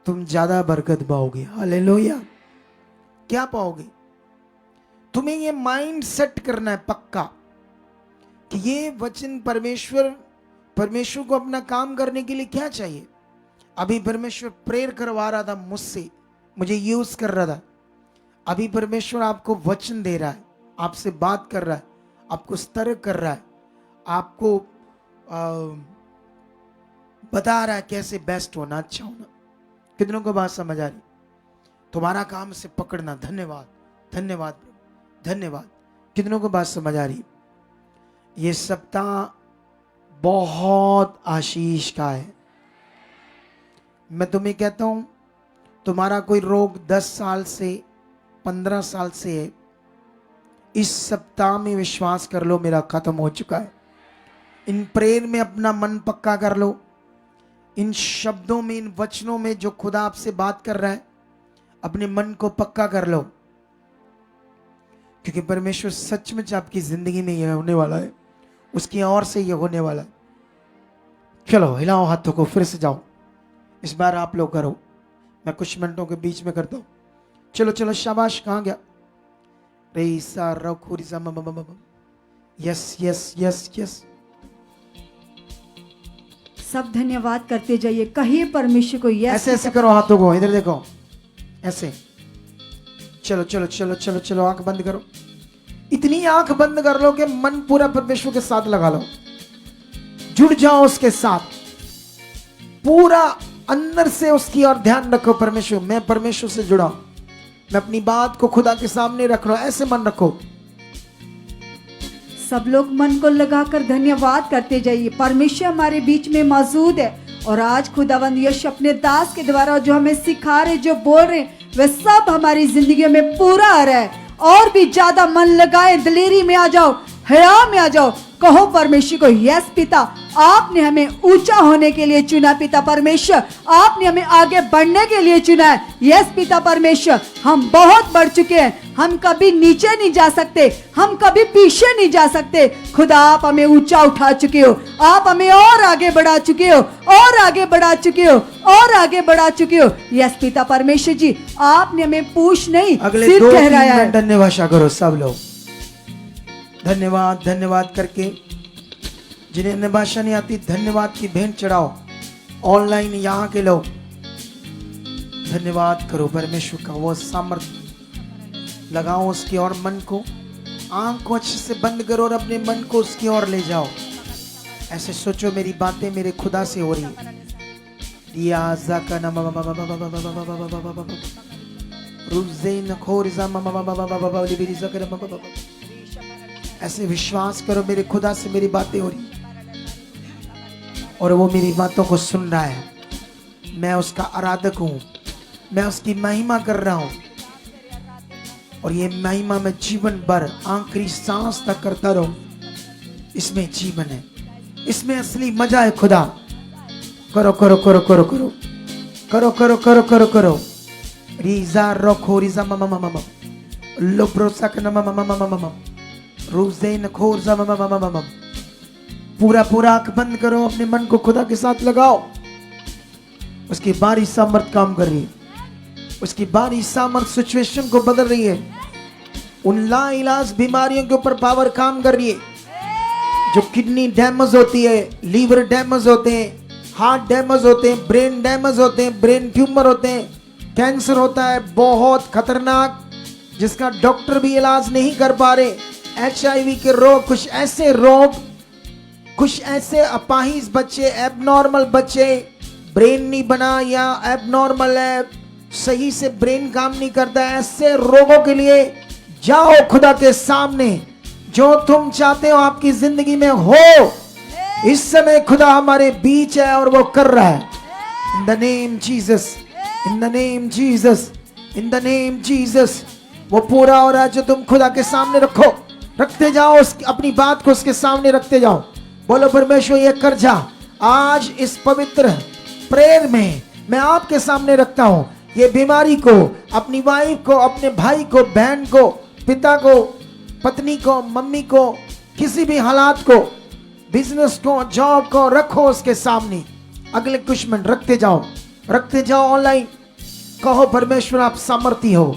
तुम ज्यादा बरकत पाओगे। हालेलुया। क्या पाओगे? तुम्हें ये माइंड सेट करना है पक्का कि ये वचन परमेश्वर को अपना काम करने के लिए क्या चाहिए। अभी परमेश्वर प्रेयर करवा रहा था मुझसे, मुझे यूज कर रहा था। अभी परमेश्वर आपको वचन दे रहा है, आपसे बात कर रहा है, आपको सतर्क कर रहा है, आपको बता रहा है कैसे बेस्ट होना, अच्छा होना। कितनों को बात समझ आ रही? तुम्हारा काम से पकड़ना। धन्यवाद, धन्यवाद, धन्यवाद। कितनों को बात समझ आ रही? ये सप्ताह बहुत आशीष का है। मैं तुम्हें कहता हूं, तुम्हारा कोई रोग 10 साल से 15 साल से है, इस सप्ताह में विश्वास कर लो मेरा खत्म हो चुका है। इन प्रेयर में अपना मन पक्का कर लो, इन शब्दों में, इन वचनों में जो खुदा आपसे बात कर रहा है, अपने मन को पक्का कर लो, क्योंकि परमेश्वर सचमुच आपकी जिंदगी में यह होने वाला है, उसकी ओर से यह होने वाला है। चलो हिलाओ हाथों को, फिर से जाओ। इस बार आप लोग करो, मैं कुछ मिनटों के बीच में करता हूं। चलो चलो, शाबाश। कहां गया? रेसा रखुरिसा मम। Yes yes yes yes. सब धन्यवाद करते जाइए, कहिए परमेश्वर को यस। ऐसे ऐसे करो हाथों को, इधर देखो, ऐसे। चलो चलो चलो चलो चलो, आंख बंद करो। इतनी आंख बंद कर लो कि मन पूरा परमेश्वर के साथ लगा लो, जुड़ जाओ उसके साथ, पूरा अंदर से उसकी और ध्यान रखो। परमेश्वर, मैं परमेश्वर से जुड़ा, मैं अपनी बात को खुदा के सामने रख रहा हूं, ऐसे मन रखो। सब लोग मन को लगाकर धन्यवाद करते जाइए। परमेश्वर हमारे बीच में मौजूद है, और आज खुदावंद यीशु अपने दास के द्वारा जो हमें सिखा रहे, जो बोल रहे, वह सब हमारी जिंदगी में पूरा आ रहा है। और भी ज्यादा मन लगाए, दिलेरी में आ जाओ, हया में आ जाओ, कहो परमेश्वर को यस पिता, आपने हमें ऊंचा होने के लिए चुना। पिता परमेश्वर, आपने हमें आगे बढ़ने के लिए चुना है। यस पिता परमेश्वर, हम बहुत बढ़ चुके हैं, हम कभी नीचे नहीं जा सकते, हम कभी पीछे नहीं जा सकते। खुदा, आप हमें ऊंचा उठा चुके हो, आप हमें और आगे बढ़ा चुके हो, और आगे बढ़ा चुके हो, और आगे बढ़ा चुके हो। यस पिता परमेश्वर जी, आपने हमें पूछ नहीं, सिर ठहराया है। धन्यवाद करो सब लोग, धन्यवाद धन्यवाद करके। जिन्हें अन्य भाषा नहीं आती, धन्यवाद की भेंट चढ़ाओ। ऑनलाइन यहाँ के लोग धन्यवाद करो परमेश्वर का, वो सामर्थ्य लगाओ उसकी और मन को, आंख को अच्छे से बंद करो और अपने मन को उसकी ओर ले जाओ। ऐसे सोचो, मेरी बातें मेरे खुदा से हो रही है। ऐसे विश्वास करो, मेरे खुदा से मेरी बातें हो रही और वो मेरी बातों को सुन रहा है। मैं उसका आराधक हूं, मैं उसकी महिमा कर रहा हूं, और ये महिमा में जीवन भर आखिरी सांस तक करता रहूं। इसमें जीवन है, इसमें असली मजा है। खुदा करो करो करो करो करो करो करो करो करो करो रीजा रखो रीजा मम मम मम लोब्रोसक नम मम मम मम मम रूजेन खोरजा मम मम मम मम। पूरा पूरा आंख बंद करो, अपने मन को खुदा के साथ लगाओ। उसकी बारी सामर्थ काम कर रही है, उसकी बारी सामर्थ सिचुएशन को बदल रही है। उन लाइलाज बीमारियों के ऊपर पावर काम कर रही है। जो किडनी डैमेज होती है, लीवर डैमेज होते हैं, हार्ट डैमेज होते हैं, ब्रेन डैमेज होते हैं, ब्रेन ट्यूमर होते हैं, कैंसर होता है बहुत खतरनाक, जिसका डॉक्टर भी इलाज नहीं कर पा रहे, HIV के रोग, कुछ ऐसे रोग, कुछ ऐसे अपाहिज बच्चे, एबनॉर्मल बच्चे, ब्रेन नहीं बना या एबनॉर्मल है, सही से ब्रेन काम नहीं करता है, ऐसे रोगों के लिए जाओ खुदा के सामने। जो तुम चाहते हो आपकी जिंदगी में हो, इस समय खुदा हमारे बीच है और वो कर रहा है। इन the name Jesus, in the name Jesus, in the name Jesus, वो पूरा हो रहा है जो तुम खुदा के सामने रखो, रखते जाओ, अपनी बात को उसके सामने रखते जाओ। बोलो परमेश्वर ये कर जा। आज इस पवित्र प्रेयर में मैं आपके सामने रखता हूं ये बीमारी को, अपनी वाइफ को, अपने भाई को, बहन को, पिता को, पत्नी को, मम्मी को, किसी भी हालात को, बिजनेस को, जॉब को रखो उसके सामने। अगले कुछ मिनट रखते जाओ, रखते जाओ। ऑनलाइन कहो परमेश्वर आप सामर्थी हो।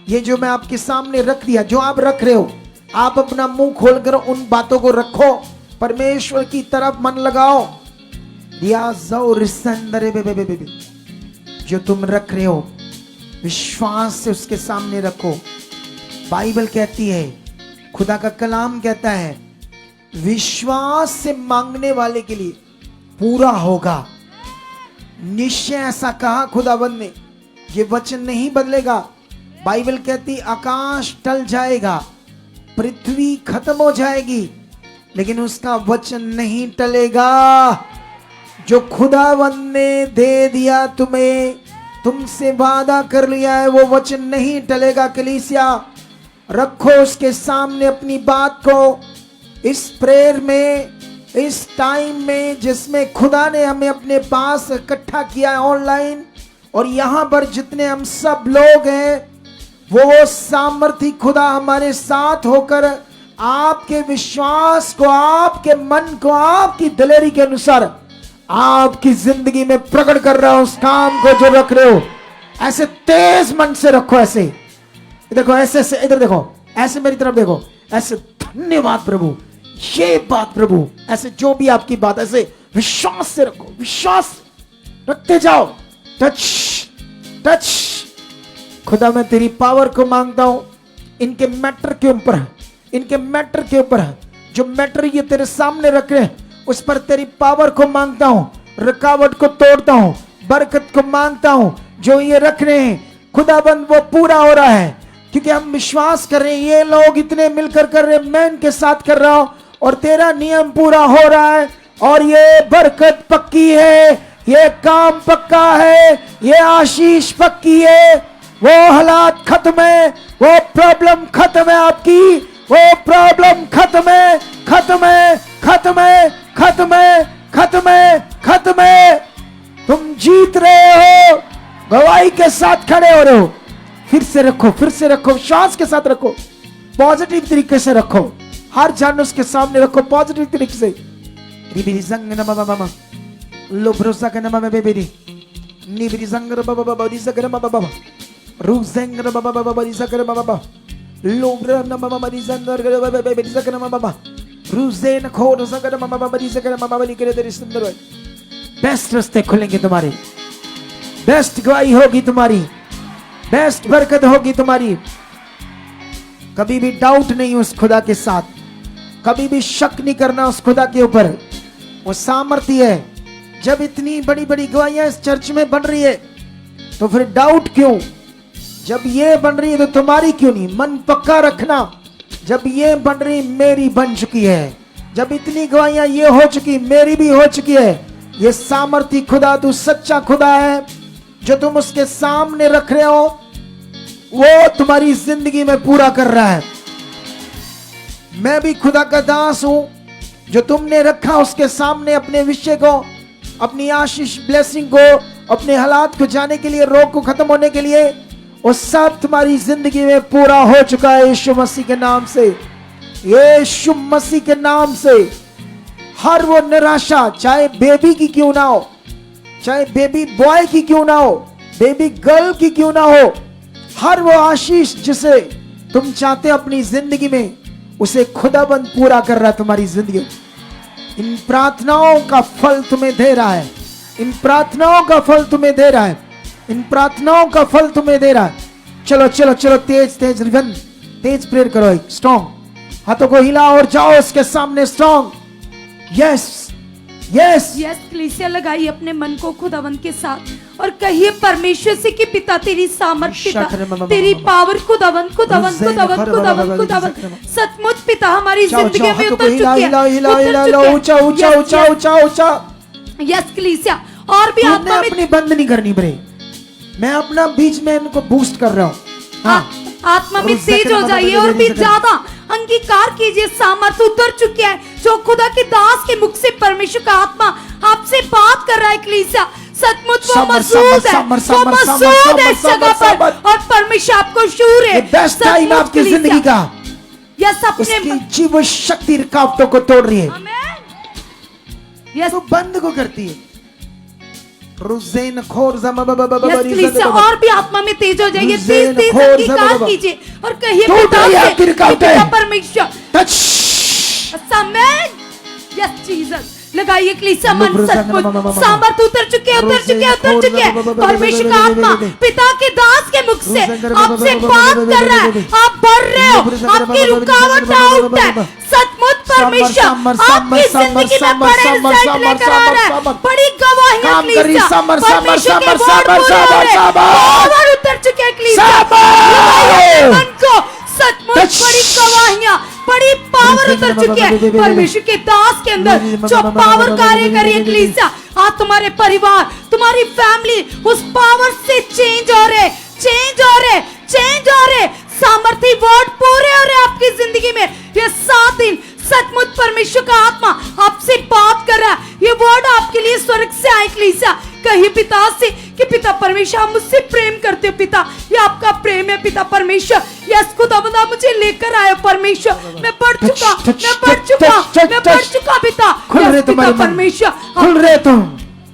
ये जो मैं आपके सामने रख दिया, जो आप रख रहे हो, आप अपना मुंह खोलकर उन बातों को रखो, परमेश्वर की तरफ मन लगाओ। जो तुम रख रहे हो विश्वास से उसके सामने रखो। बाइबल कहती है, खुदा का कलाम कहता है, विश्वास से मांगने वाले के लिए पूरा होगा। निश्चय ऐसा कहा खुदाबंद ने, ये वचन नहीं बदलेगा। बाइबल कहती आकाश टल जाएगा, पृथ्वी खत्म हो जाएगी, लेकिन उसका वचन नहीं टलेगा। जो खुदावंद ने दे दिया तुम्हें, तुमसे वादा कर लिया है, वो वचन नहीं टलेगा। कलीसिया रखो उसके सामने अपनी बात को। इस प्रेयर में, इस टाइम में जिसमें खुदा ने हमें अपने पास इकट्ठा किया है ऑनलाइन, और यहां पर जितने हम सब लोग हैं, वो सामर्थी खुदा हमारे साथ होकर आपके विश्वास को, आपके मन को, आपकी दिलेरी के अनुसार आपकी जिंदगी में प्रकट कर रहा है। उस काम को जो रख रहे हो ऐसे तेज मन से रखो। ऐसे देखो, ऐसे से इधर देखो, ऐसे मेरी तरफ देखो, ऐसे धन्यवाद प्रभु, ये बात प्रभु, ऐसे जो भी आपकी बात, ऐसे विश्वास से रखो, विश्वास रखते जाओ। Touch touch. खुदा मैं तेरी पावर को मांगता हूं, इनके मैटर के ऊपर है, इनके मैटर के ऊपर है, जो मैटर ये तेरे सामने रख रहे हैं, उस पर तेरी पावर को मांगता हूं, रुकावट को तोड़ता हूं, बरकत को मांगता हूं। जो ये रख रहे हैं खुदाबंद, वो पूरा हो रहा है, क्योंकि हम विश्वास कर रहे हैं ये लोग इतने मिलकर कर रहे हैं, मैं इनके साथ कर रहा हूं, और तेरा नियम पूरा हो रहा है, और ये बरकत पक्की है, ये काम पक्का है, ये आशीष पक्की है। वो हालात खत्म है, वो प्रॉब्लम खत्म है, आपकी वो प्रॉब्लम खत्म है, खत्म है, खत्म है, खत्म है, खत्म है, खत्म है। तुम जीत रहे हो, गवाही के साथ खड़े हो रहे हो। फिर से रखो, फिर से रखो, विश्वास के साथ रखो, पॉजिटिव तरीके से रखो, हर जान उसके सामने रखो पॉजिटिव तरीके से। लो भरोसा के नमा में बेबी निबरी संगर बाबा बाबा दिसा कर बाबा बाबा रूप संगर बाबा बाबा बाबा दिसा कर बाबा बाबा लो ब्र नमा बाबा दिसा कर बाबा बाबा दिसा कर बाबा रूप से न खोर संगर बाबा बाबा दिसा कर बाबा बाबा करे तेरे सुंदर है। बेस्ट रास्ते खुलेंगे तुम्हारे, बेस्ट गवाही होगी तुम्हारी, बेस्ट बरकत होगी तुम्हारी। कभी भी डाउट नहीं उस खुदा के साथ, कभी भी शक नहीं करना उस खुदा के ऊपर। वो सामर्थ्य है। जब इतनी बड़ी बड़ी गवाहियां इस चर्च में बन रही है, तो फिर डाउट क्यों? जब ये बन रही है तो तुम्हारी क्यों नहीं? मन पक्का रखना, जब ये बन रही मेरी बन चुकी है, जब इतनी गवाहियां ये हो चुकी मेरी भी हो चुकी है। ये सामर्थ्य खुदा, तू सच्चा खुदा है, जो तुम उसके सामने रख रहे हो वो तुम्हारी जिंदगी में पूरा कर रहा है। मैं भी खुदा का दास हूं, जो तुमने रखा उसके सामने अपने विषय को, अपनी आशीष ब्लेसिंग को, अपने हालात को जाने के लिए, रोग को खत्म होने के लिए, वो सब तुम्हारी जिंदगी में पूरा हो चुका है यीशु मसीह के नाम से। यीशु मसीह के नाम से हर वो निराशा, चाहे बेबी की क्यों ना हो, चाहे बेबी बॉय की क्यों ना हो, बेबी गर्ल की क्यों ना हो, हर वो आशीष जिसे तुम चाहते हो अपनी जिंदगी में, उसे खुदाबंद पूरा कर रहा है तुम्हारी जिंदगी। इन प्रार्थनाओं का फल तुम्हें दे रहा है, इन प्रार्थनाओं का फल तुम्हें दे रहा है, इन प्रार्थनाओं का फल तुम्हें दे रहा है। चलो चलो चलो, तेज तेज रिवन, तेज प्रेयर करो, स्ट्रॉन्ग, हाथों को हिला और जाओ उसके सामने स्ट्रॉन्ग। यस यस यस कलीसिया, लगाइए अपने मन को खुदावंत के साथ और कहिए परमेश्वर से कि पिता तेरी सामर्थ्य, पिता तेरी पावर, खुदावंत खुदावंत खुदावंत खुदावंत खुदावंत सचमुच पिता हमारी जिंदगी में उतर चुकी है। ऊंचा ऊंचा ऊंचा ऊंचा ऊंचा। यस कलीसिया, और भी आत्मा में अपनी बंद नहीं करनी बरे, मैं अपना बीच में इनको बूस्ट कर रहा हूँ। हाँ, आत्मा में तेज हो जाइए और भी ज्यादा अंगीकार कीजिए, सामर्थ उतर चुकी है जो खुदा के दास के मुख से परमेश्वर का आत्मा आपसे बात कर रहा है। कलीसिया सचमुच वो मौजूद है, वो मौजूद है इस जगह पर और परमेश्वर आपको शूर है। बेस्ट टाइम आपकी जिंदगी का, यस अपने उसकी जीव शक्ति रुकावटों को तोड़ रही है, यस तो बंद को करती है। रुज़ेन खोर कलीसिया, और भी आत्मा में तेज हो जाइए, तेज तेज अंगीकार कीजिए और कहिए पिता से कि पिता परमेश्वर आमेन। यस जीसस, लगाइए कलीसिया मन, सचमुच सामर्थ उतर चुके हैं, उतर चुके हैं, उतर चुके हैं। परमेश्वर का आत्मा पिता के दास के मुख से आपसे बात कर रहा है, आप बढ़ रहे हो, आपकी रुकावट आउट है। सचमुच परमेश्वर आपकी जिंदगी में बड़े रिजल्ट लेकर आ रहा है, बड़ी गवाहियां कलीसिया, परमेश्वर के वर्ड पूरे हो रहे हैं, पावर उतर चुके हैं कलीसिया, लगाइए मन को, सचमुच बड़ी गवाहियां, बड़ी पावर उतर चुकी है परमेश्वर के दास के अंदर, जो पावर कार्य कर रही है कलीसिया। आज तुम्हारे परिवार, तुम्हारी फैमिली उस पावर से चेंज हो रहे, चेंज हो रहे, चेंज हो रहे, सामर्थी वर्ड पूरे हो रहे आपकी जिंदगी में। ये 7 दिन सचमुच परमेश्वर का आत्मा आपसे बात कर रहा है, ये वर्ड आपके लिए स्वर्ग से आए कलीसिया। कहिए पिता से कि पिता परमेश्वर आप मुझसे प्रेम करते हो, पिता ये आपका प्रेम है पिता परमेश्वर, यस खुदावंद मुझे लेकर आए परमेश्वर, मैं बढ़ चुका, मैं बढ़ चुका, मैं बढ़ चुका पिता। खुल रहे तुम्हारे परमेश्वर, खुल रहे तुम,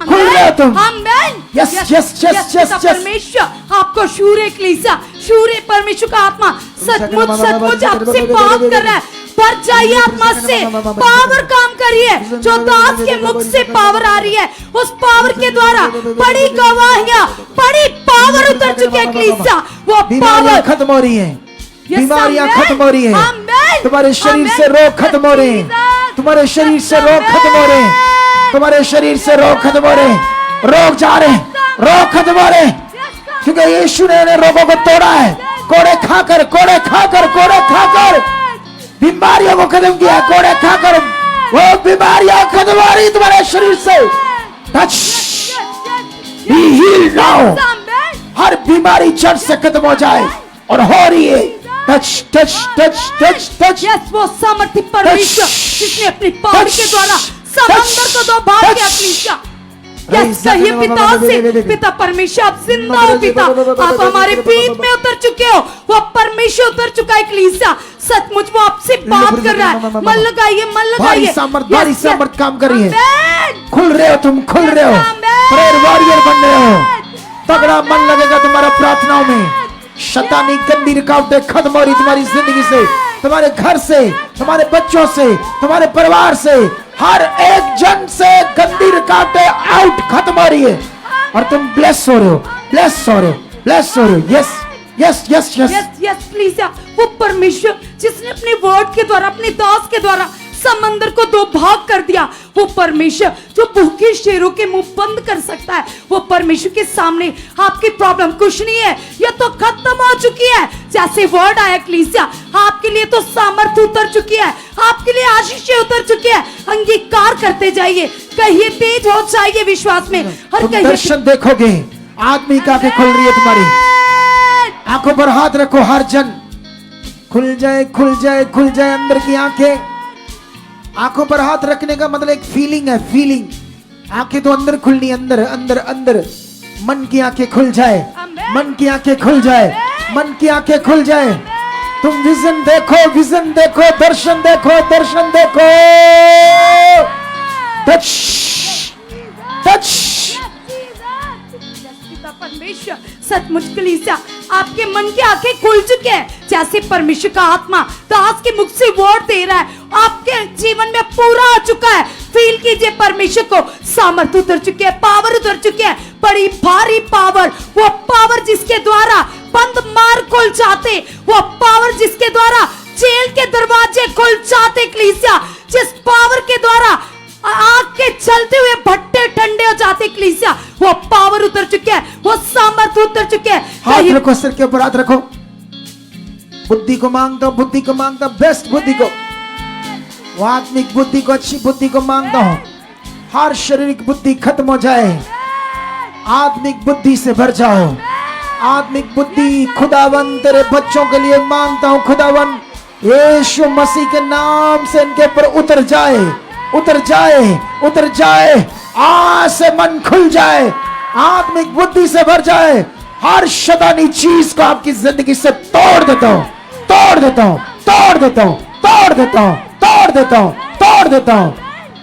खुल रहे तुम। आमेन। यस यस यस यस परमेश्वर आपको शूर है कलीसिया, शूर है परमेश्वर का आत्मा, सचमुच सचमुच आपसे बात कर रहा है। बढ़ जाइए आत्मा से, पावर काम करिए, जो दास के मुख से पावर आ रही है, उस पावर के द्वारा बड़ी गवाहियां, बड़ी पावर उतर चुकी है कलीसिया। वो पावर खत्म हो रही है, बीमारियां खत्म हो रही है, तुम्हारे शरीर से रोग खत्म हो रहे हैं, तुम्हारे शरीर से रोग खत्म हो रहे हैं, तुम्हारे शरीर से रोग खत्म हो रहे हैं, रोग जा रहे हैं, रोग खत्म हो रहे हैं, क्योंकि यीशु ने रोगों को तोड़ा है। कोड़े खाकर, कोड़े खाकर, कोड़े खाकर बीमारियों को खत्म किया, कोड़े खाकर वो बीमारियां खत्म हो रही तुम्हारे शरीर से। टच, बी हील्ड नाउ, हर बीमारी जड़ से खत्म हो जाए और हो रही है। Touch touch touch touch touch. Yes वो सामर्थ्य परमेश्वर जिसने अपनी पावर के द्वारा समंदर को 2 भाग किया कलीसिया। यस कहिए पिता से, पिता परमेश्वर आप जिंदा हो पिता, आप हमारे बीच में उतर चुके हो, वो परमेश्वर उतर चुका है कलीसिया। सचमुच वो आपसे बात कर रहा है, मन लगाइए, मन लगाइए, भारी सामर्थ काम कर रही है। खुल रहे हो तुम, खुल रहे हो, प्रेयर वॉरियर बन रहे हो, तगड़ा मन लगेगा तुम्हारा प्रार्थनाओं में। शैतानी गंदी रुकावटें खत्म हो रही तुम्हारी जिंदगी से, तुम्हारे घर से, तुम्हारे बच्चों से, तुम्हारे परिवार से, हर एक जन से गंदी रुकावटें आउट, खत्म हो रही है और तुम ब्लेस हो रहे हो, ब्लेस हो रहे हो, ब्लेस हो रहे हो। Yes yes yes yes yes yes please, वो परमेश्वर जिसने अपने वर्ड के द्वारा, अपने दास के द्वारा समंदर को 2 भाग कर दिया, वो परमेश्वर जो भूखे शेरों के मुंह बंद कर सकता है, वो परमेश्वर के सामने आपकी प्रॉब्लम कुछ नहीं है, ये तो खत्म हो चुकी है। जैसे वर्ड आया कलीसिया, आपके लिए तो सामर्थ उतर चुकी है, आपके लिए आशीषें उतर चुकी है। अंगीकार करते जाइए, कहिए तेज हो जाइए विश्वास में और तुम कहिए दर्शन देखोगे, आदमी की आंखें खुल रही है तुम्हारी, आंखों पर हाथ रखो, हर जन खुल जाए, खुल जाए, खुल जाए अंदर की आंखें। आंखों पर हाथ रखने का मतलब एक फीलिंग है, फीलिंग, आंखें तो अंदर खुलनी, अंदर अंदर अंदर। मन की आंखें खुल जाए, मन की आंखें खुल जाए, मन की आंखें खुल जाए। तुम विजन देखो, विजन देखो, दर्शन देखो, दर्शन देखो। Touch touch. पिता परमेश्वर, सचमुच कलीसिया आपके मन की आंखें खुल चुके हैं, जैसे परमेश्वर का आत्मा दास के मुख से वर्ड दे रहा है, आपके जीवन में पूरा आ चुका है। फील कीजिए परमेश्वर को, सामर्थ उतर चुके हैं, पावर उतर चुके हैं, बड़ी भारी पावर, वो पावर जिसके द्वारा बंद मार खुल जाते, वो पावर जिसके द्वारा जेल के दरवाजे खुल जाते कलीसिया, जिस पावर के द्वारा आग के चलते हुए भट्टे ठंडे हो जाते कलीसिया, वो पावर उतर चुके हैं, वो सामर्थ उतर चुके हैं। हाथ रखो, सिर के ऊपर हाथ रखो। बुद्धि को मांगता हूं, बुद्धि को मांगता हूं, बेस्ट बुद्धि को, वो आत्मिक बुद्धि को, अच्छी बुद्धि को मांगता हूं। हर शारीरिक बुद्धि खत्म हो जाए, आत्मिक बुद्धि से भर जाओ। आत्मिक बुद्धि खुदावन तेरे बच्चों के लिए मांगता हूं। खुदावन यीशु मसीह के नाम से इनके ऊपर उतर जाए, उतर जाए, उतर जाए। आज से मन खुल जाए, आत्मिक बुद्धि से भर जाए। हर शैतानी चीज को आपकी जिंदगी से तोड़ देता हूं, तोड़ देता हूं, तोड़ देता हूं, तोड़ देता हूं, तोड़ देता हूं, तोड़ देता हूं।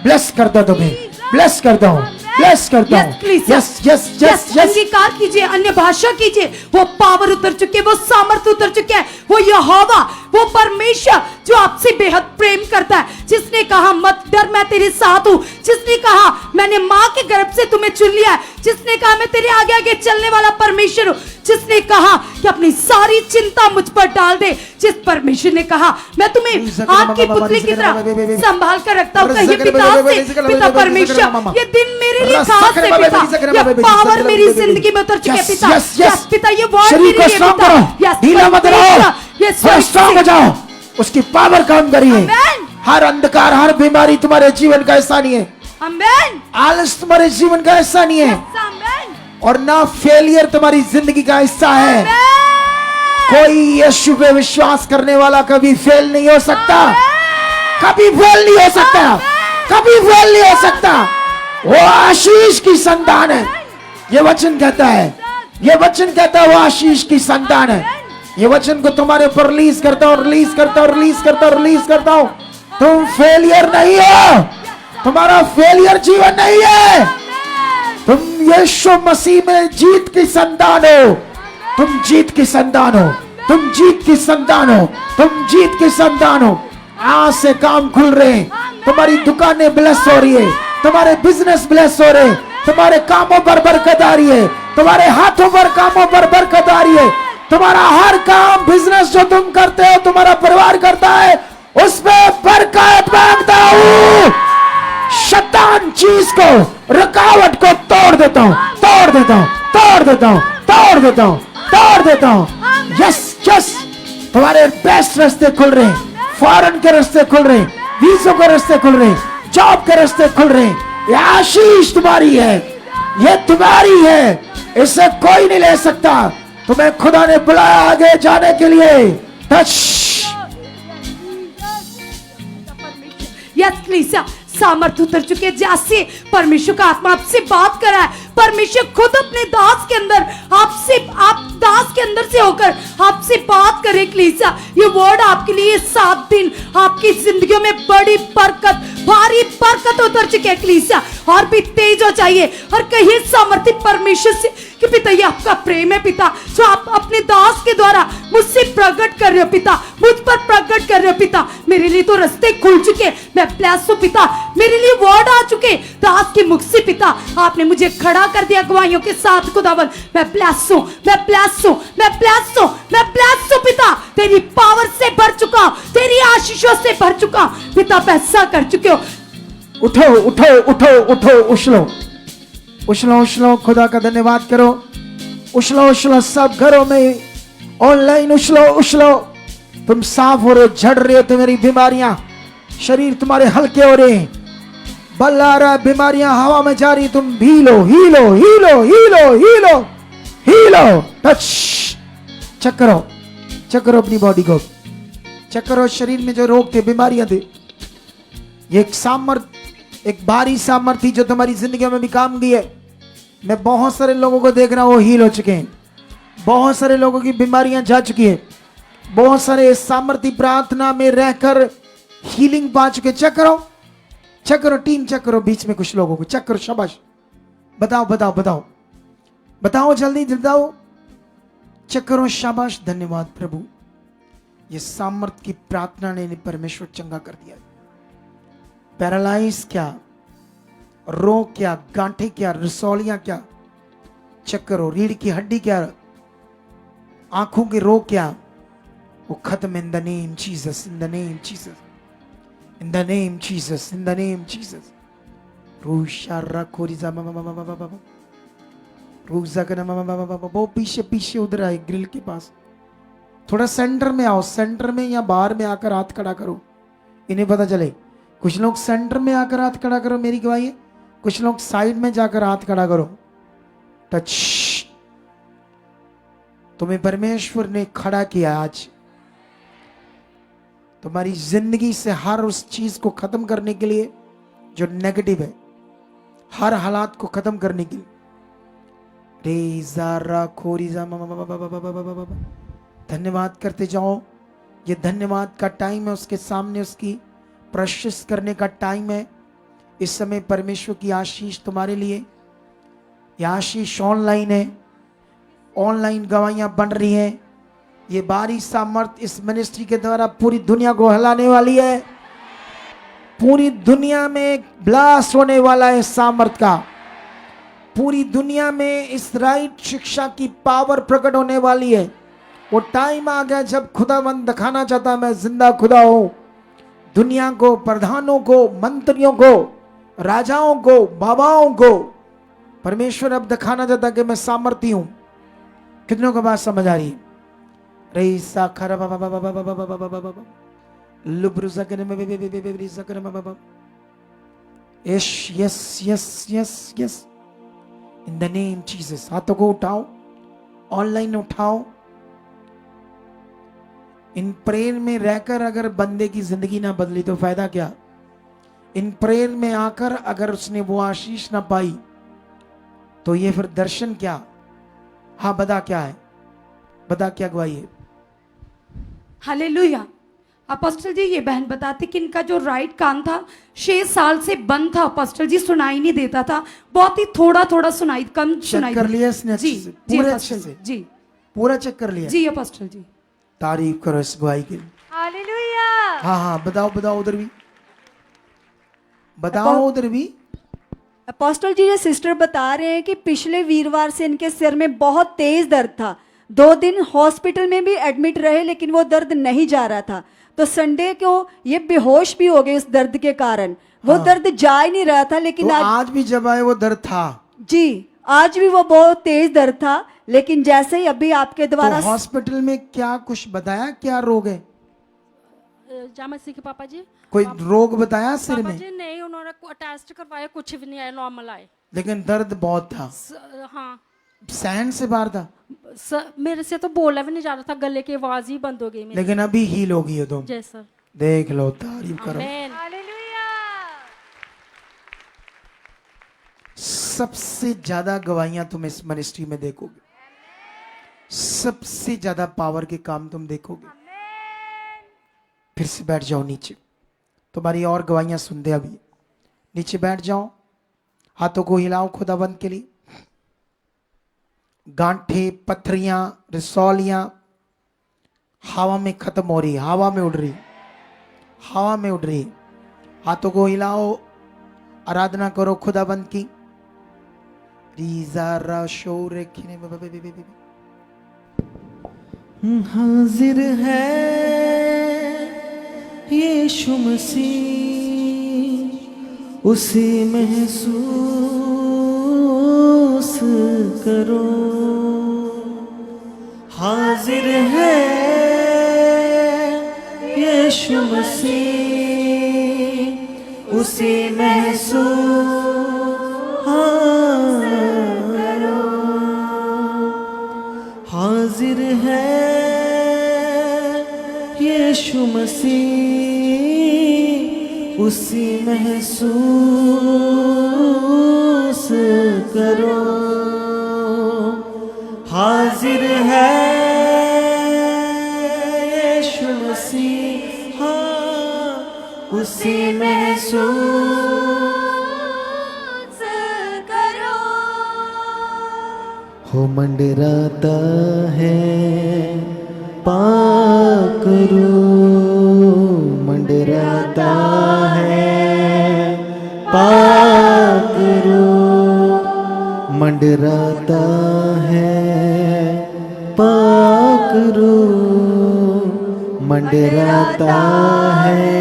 ब्लेस करता हूं तुम्हें, ब्लेस करता हूं, ब्लेस करता हूं। Yes yes yes yes. अंगीकार कीजिए, अन्य भाषा कीजिए, वो पावर उतर चुके, वो सामर्थ उतर चुके हैं। वो यहोवा, वो परमेश्वर जो आपसे बेहद प्रेम करता है, जिसने कहा मत डर, मैं तेरे साथ हूं, जिसने कहा मैंने मां के गर्भ से तुम्हें चुन लिया है, जिसने कहा मैं तेरे आगे आगे चलने वाला परमेश्वर हूं, जिसने कहा कि अपनी सारी चिंता मुझ पर डाल दे, जिस परमेश्वर ने कहा मैं तुम्हें आग की पुतली की तरह संभाल कर रखता हूं। कहिए पिता से, पिता परमेश्वर, ये दिन मेरे लिए खास है पिता, ये पावर मेरी जिंदगी में उतर चुके हैं पिता। यस पिता, ये वर्ड मेरे लिए पिता। यस ढीला मत रहो, ये स्ट्रांग हो जाओ, उसकी पावर काम करिए। आमेन, हर अंधकार, हर बीमारी तुम्हारे जीवन का हिस्सा नहीं है। आमेन, आलस तुम्हारे जीवन का हिस्सा नहीं है, आमेन, और ना फेलियर तुम्हारी जिंदगी का हिस्सा है। कोई यीशु पे विश्वास करने वाला कभी फेल नहीं हो सकता, कभी फेल नहीं हो सकता, कभी फेल नहीं हो सकता। वो आशीष की संतान है, ये वचन कहता है, ये वचन कहता है वो आशीष की संतान है। ये वचन को तुम्हारे ऊपर रिलीज करता हूं, रिलीज करता हूं, रिलीज करता हूं, रिलीज करता हूं। तुम फेलियर नहीं हो, तुम्हारा फेलियर जीवन नहीं है। तुम यीशु मसीह में जीत की संतान हो, तुम जीत की संतान हो, तुम जीत की संतान हो, तुम जीत की संतान हो। आज से काम खुल रहे हैं, तुम्हारी दुकानें ब्लेस हो रही है, तुम्हारे बिजनेस ब्लेस हो रहे, तुम्हारे कामों पर बरकत आ रही है, तुम्हारे हाथों पर कामों पर बरकत आ रही है। तुम्हारा हर काम बिजनेस जो तुम करते हो, तुम्हारा परिवार करता है, उसमें बरकत मांगता हूं। शैतान चीज को, रुकावट को तोड़ देता हूं, तोड़ देता हूं, तोड़ देता हूं, तोड़ देता हूं, तोड़ देता हूं। यस यस, तुम्हारे बेस्ट रास्ते खुल रहे हैं, फॉरेन के रास्ते खुल रहे हैं, वीजों के रास्ते खुल रहे हैं, जॉब के रास्ते खुल रहे हैं। ये आशीष तुम्हारी है, ये तुम्हारी है, इसे कोई नहीं ले सकता। तुम्हें खुदा ने बुलाया आगे जाने के लिए। टच। यस कलीसिया, सामर्थ उतर चुके, जैसे परमेश्वर का आत्मा आपसे बात कर रहा है, परमेश्वर खुद अपने दास के अंदर आपसे, आप दास के अंदर से होकर आपसे बात करे कलीसिया। ये वर्ड आपके लिए 7 दिन आपकी जिंदगियों में बड़ी बरकत, भारी बरकत उतर चुके हैं कलीसिया। और भी तेज हो जाइए और कहिए सामर्थ्य परमेश्वर से कि पिता ये आपका प्रेम है पिता, जो आप अपने दास के द्वारा मुझसे प्रकट कर रहे हो पिता, मुझ पर प्रकट कर रहे हो पिता। मेरे लिए तो रास्ते खुल चुके, मैं ब्लेस हूं पिता, मेरे लिए वर्ड आ चुके दास के मुख से पिता। आपने मुझे खड़ा कर दिया गवाहियों के साथ खुदावन। मैं ब्लेस हूं, मैं ब्लेस हूं, मैं ब्लेस हूं, मैं ब्लेस हूं पिता। तेरी पावर से भर चुका हूं, तेरी आशीषों से भर चुका हूं पिता। पैसा कर चुके हो। उठो उठो उठो उठो, उछलो उछलो उछलो, खुदा का धन्यवाद करो। उछलो उछलो, सब घरों में ऑनलाइन उछलो उछलो। तुम साफ हो रहे हो, झड़ रहे हो, तुम्हारी बीमारियां, शरीर तुम्हारे हल्के हो रहे हैं, बल आ रहा है, बीमारियां हवा में जा रही, तुम hello hello hello hello hello hello. Touch. Check करो, चेक करो अपनी बॉडी को, चेक करो शरीर में जो रोग थे, बीमारियां थी, ये एक सामर्थ एक भारी सामर्थ्य जो तुम्हारी जिंदगी में भी काम की है। मैं बहुत सारे लोगों को देख रहा हूँ वो हील हो चुके हैं, बहुत सारे लोगों की बीमारियां जा चुकी है, बहुत सारे सामर्थ्य प्रार्थना में रहकर हीलिंग पा चुके। चेक करो टीम, चेक करो बीच में कुछ लोगों को, चेक करो। शाबाश, बताओ बताओ बताओ बताओ, जल्दी बताओ, चेक करो। शाबाश, धन्यवाद प्रभु, ये सामर्थ की प्रार्थना ने परमेश्वर चंगा कर दिया। पैरालाइज क्या, रोग क्या, गांठे क्या, रसौलियां क्या, चेक करो। रीढ़ की हड्डी क्या, आंखों के रोग क्या, वो खत्म in the name Jesus, in the name Jesus, in the name Jesus, in the name Jesus. रूशा रखोरिजा रूजा का वो पीछे पीछे उधर आए ग्रिल के पास, थोड़ा सेंटर में आओ, सेंटर में या बाहर में आकर हाथ खड़ा करो, इन्हें पता चले। कुछ लोग सेंटर में आकर हाथ खड़ा करो, मेरी गवाही है। कुछ लोग साइड में जाकर हाथ खड़ा करो। टच, तुम्हें परमेश्वर ने खड़ा किया। आज तुम्हारी जिंदगी से हर उस चीज को खत्म करने के लिए जो नेगेटिव है, हर हालात को खत्म करने के लिए। धन्यवाद करते जाओ। ये धन्यवाद का टाइम है, उसके सामने उसकी प्रशंसा करने का टाइम है। इस समय परमेश्वर की आशीष तुम्हारे लिए, ये आशीष ऑनलाइन है, ऑनलाइन गवाहियां बन रही हैं। ये बारी सामर्थ इस मिनिस्ट्री के द्वारा पूरी दुनिया को हिलाने वाली है। पूरी दुनिया में ब्लास्ट होने वाला है सामर्थ का। पूरी दुनिया में इस राइट शिक्षा की पावर प्रकट होने वाली है। वो टाइम आ गया जब खुदावंद दिखाना चाहता मैं जिंदा खुदा हूं। दुनिया को, प्रधानों को, मंत्रियों को, राजाओं को, बाबाओं को परमेश्वर अब दिखाना चाहता कि मैं सामर्थी हूं। कितनों को बात समझ आ रही है? रेसा खरा बाबा बाबा बाबा बाबा बाबा बाबा लुब्रु सकने में बेबे सकने में बाबा। Yes yes yes yes yes, in the name Jesus. हाथों को उठाओ, ऑनलाइन उठाओ। इन प्रेयर में रहकर अगर बंदे की जिंदगी ना बदली तो फायदा क्या? इन प्रेयर में आकर अगर उसने वो आशीष ना पाई तो ये फिर दर्शन क्या? हाँ, बता क्या है, बता क्या गवाही है? हालेलुया। अपोस्टल जी, ये बहन बताती कि इनका जो राइट कान था 6 साल से बंद था अपोस्टल जी, सुनाई नहीं देता था, बहुत ही थोड़ा थोड़ा सुनाई, कम सुनाई कर लिया इसने जी अच्छे से, जी पूरे अपोस्टल अच्छे से? जी पूरा चेक कर लिया जी अपोस्टल जी। तारीफ करो इस गवाही के लिए। हालेलुया। हाँ हाँ, बताओ बताओ, उधर भी बताओ, उधर भी। अपोस्टल जी, ये सिस्टर बता रहे हैं कि पिछले वीरवार से इनके सिर में बहुत तेज दर्द था। 2 दिन हॉस्पिटल में भी एडमिट रहे लेकिन वो दर्द नहीं जा रहा था। तो संडे को ये बेहोश भी हो गए उस दर्द के कारण। वो दर्द जा ही नहीं रहा था, लेकिन तो आज भी जब आए वो दर्द था जी, आज भी वो बहुत तेज दर्द था। लेकिन जैसे ही अभी आपके द्वारा तो हॉस्पिटल में क्या कुछ बताया, क्या रोग है? जामसी के पापा जी, कोई रोग बताया सिर पापा में? जी नहीं, उन्होंने टेस्ट करवाया, कुछ भी नहीं आया, नॉर्मल आए। लेकिन दर्द बहुत था, हाँ सहन से बाहर था। मेरे से तो बोला भी नहीं जा रहा था, गले की आवाज ही बंद हो गई मेरी। लेकिन अभी हील हो गई हो तुम। जय सर। देख लो, तारीफ करो। आमीन। सबसे ज्यादा गवाहियां तुम इस मिनिस्ट्री में देखोगे, सबसे ज्यादा पावर के काम तुम देखोगे। फिर से बैठ जाओ नीचे, तुम्हारी और गवाहियां सुनते अभी। नीचे बैठ जाओ, हाथों को हिलाओ खुदाबंद के लिए। गांठे, पथरियां, रसौलियां हवा में खत्म हो रही, हवा में उड़ रही, हवा में उड़ रही। हाथों को हिलाओ, आराधना करो खुदाबंद की। रीजा राशो रेखिने हाजिर है यीशु मसीह, उसे महसूस करो। हाजिर है यीशु मसीह, उसे महसूस करो। हाजिर है यीशु मसीह, उसी महसूस करो। हाजिर है यीशु मसीह, उसी महसूस करो। हो मंडराता है पाक रूह, मंडराता है पाक रूह, मंडराता है पाक रूह, मंडराता है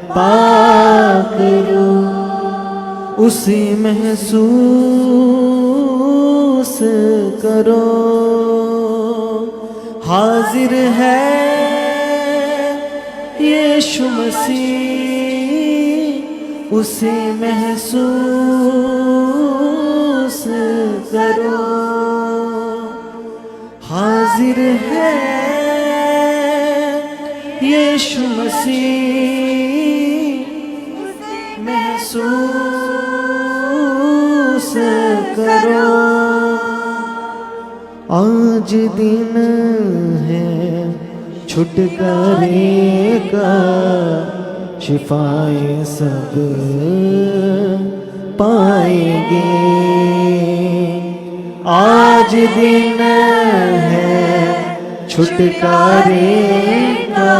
पाक रूह, उसी महसूस करो। हाजिर है यीशु मसीह, उसे महसूस करो। हाजिर है यीशु मसीह, महसूस करो। आज दिन है छुटकारे का, शिफाए सब पाएंगे। आज दिन है छुटकारे का,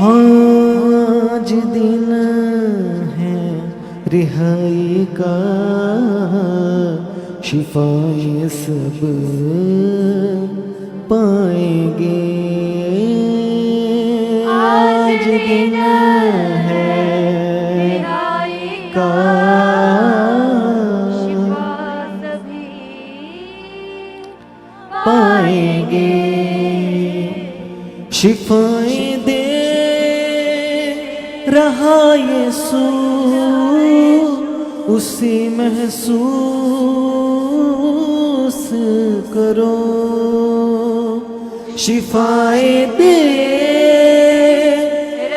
आज दिन है रिहाई का, शिफाए सब पाएंगे। आज दिन है रिहाई का, पाएंगे। शिफाए दे रहा यीशु, उसे महसूस करो। शिफाए दे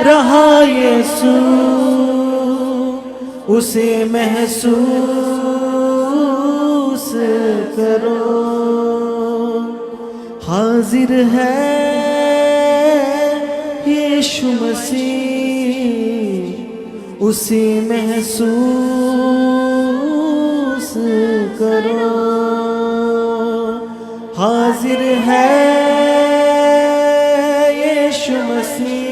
रहा यीशु, उसे महसूस करो। हाजिर है यीशु मसीह, उसे महसूस करो। हाजिर है यीशु मसीह,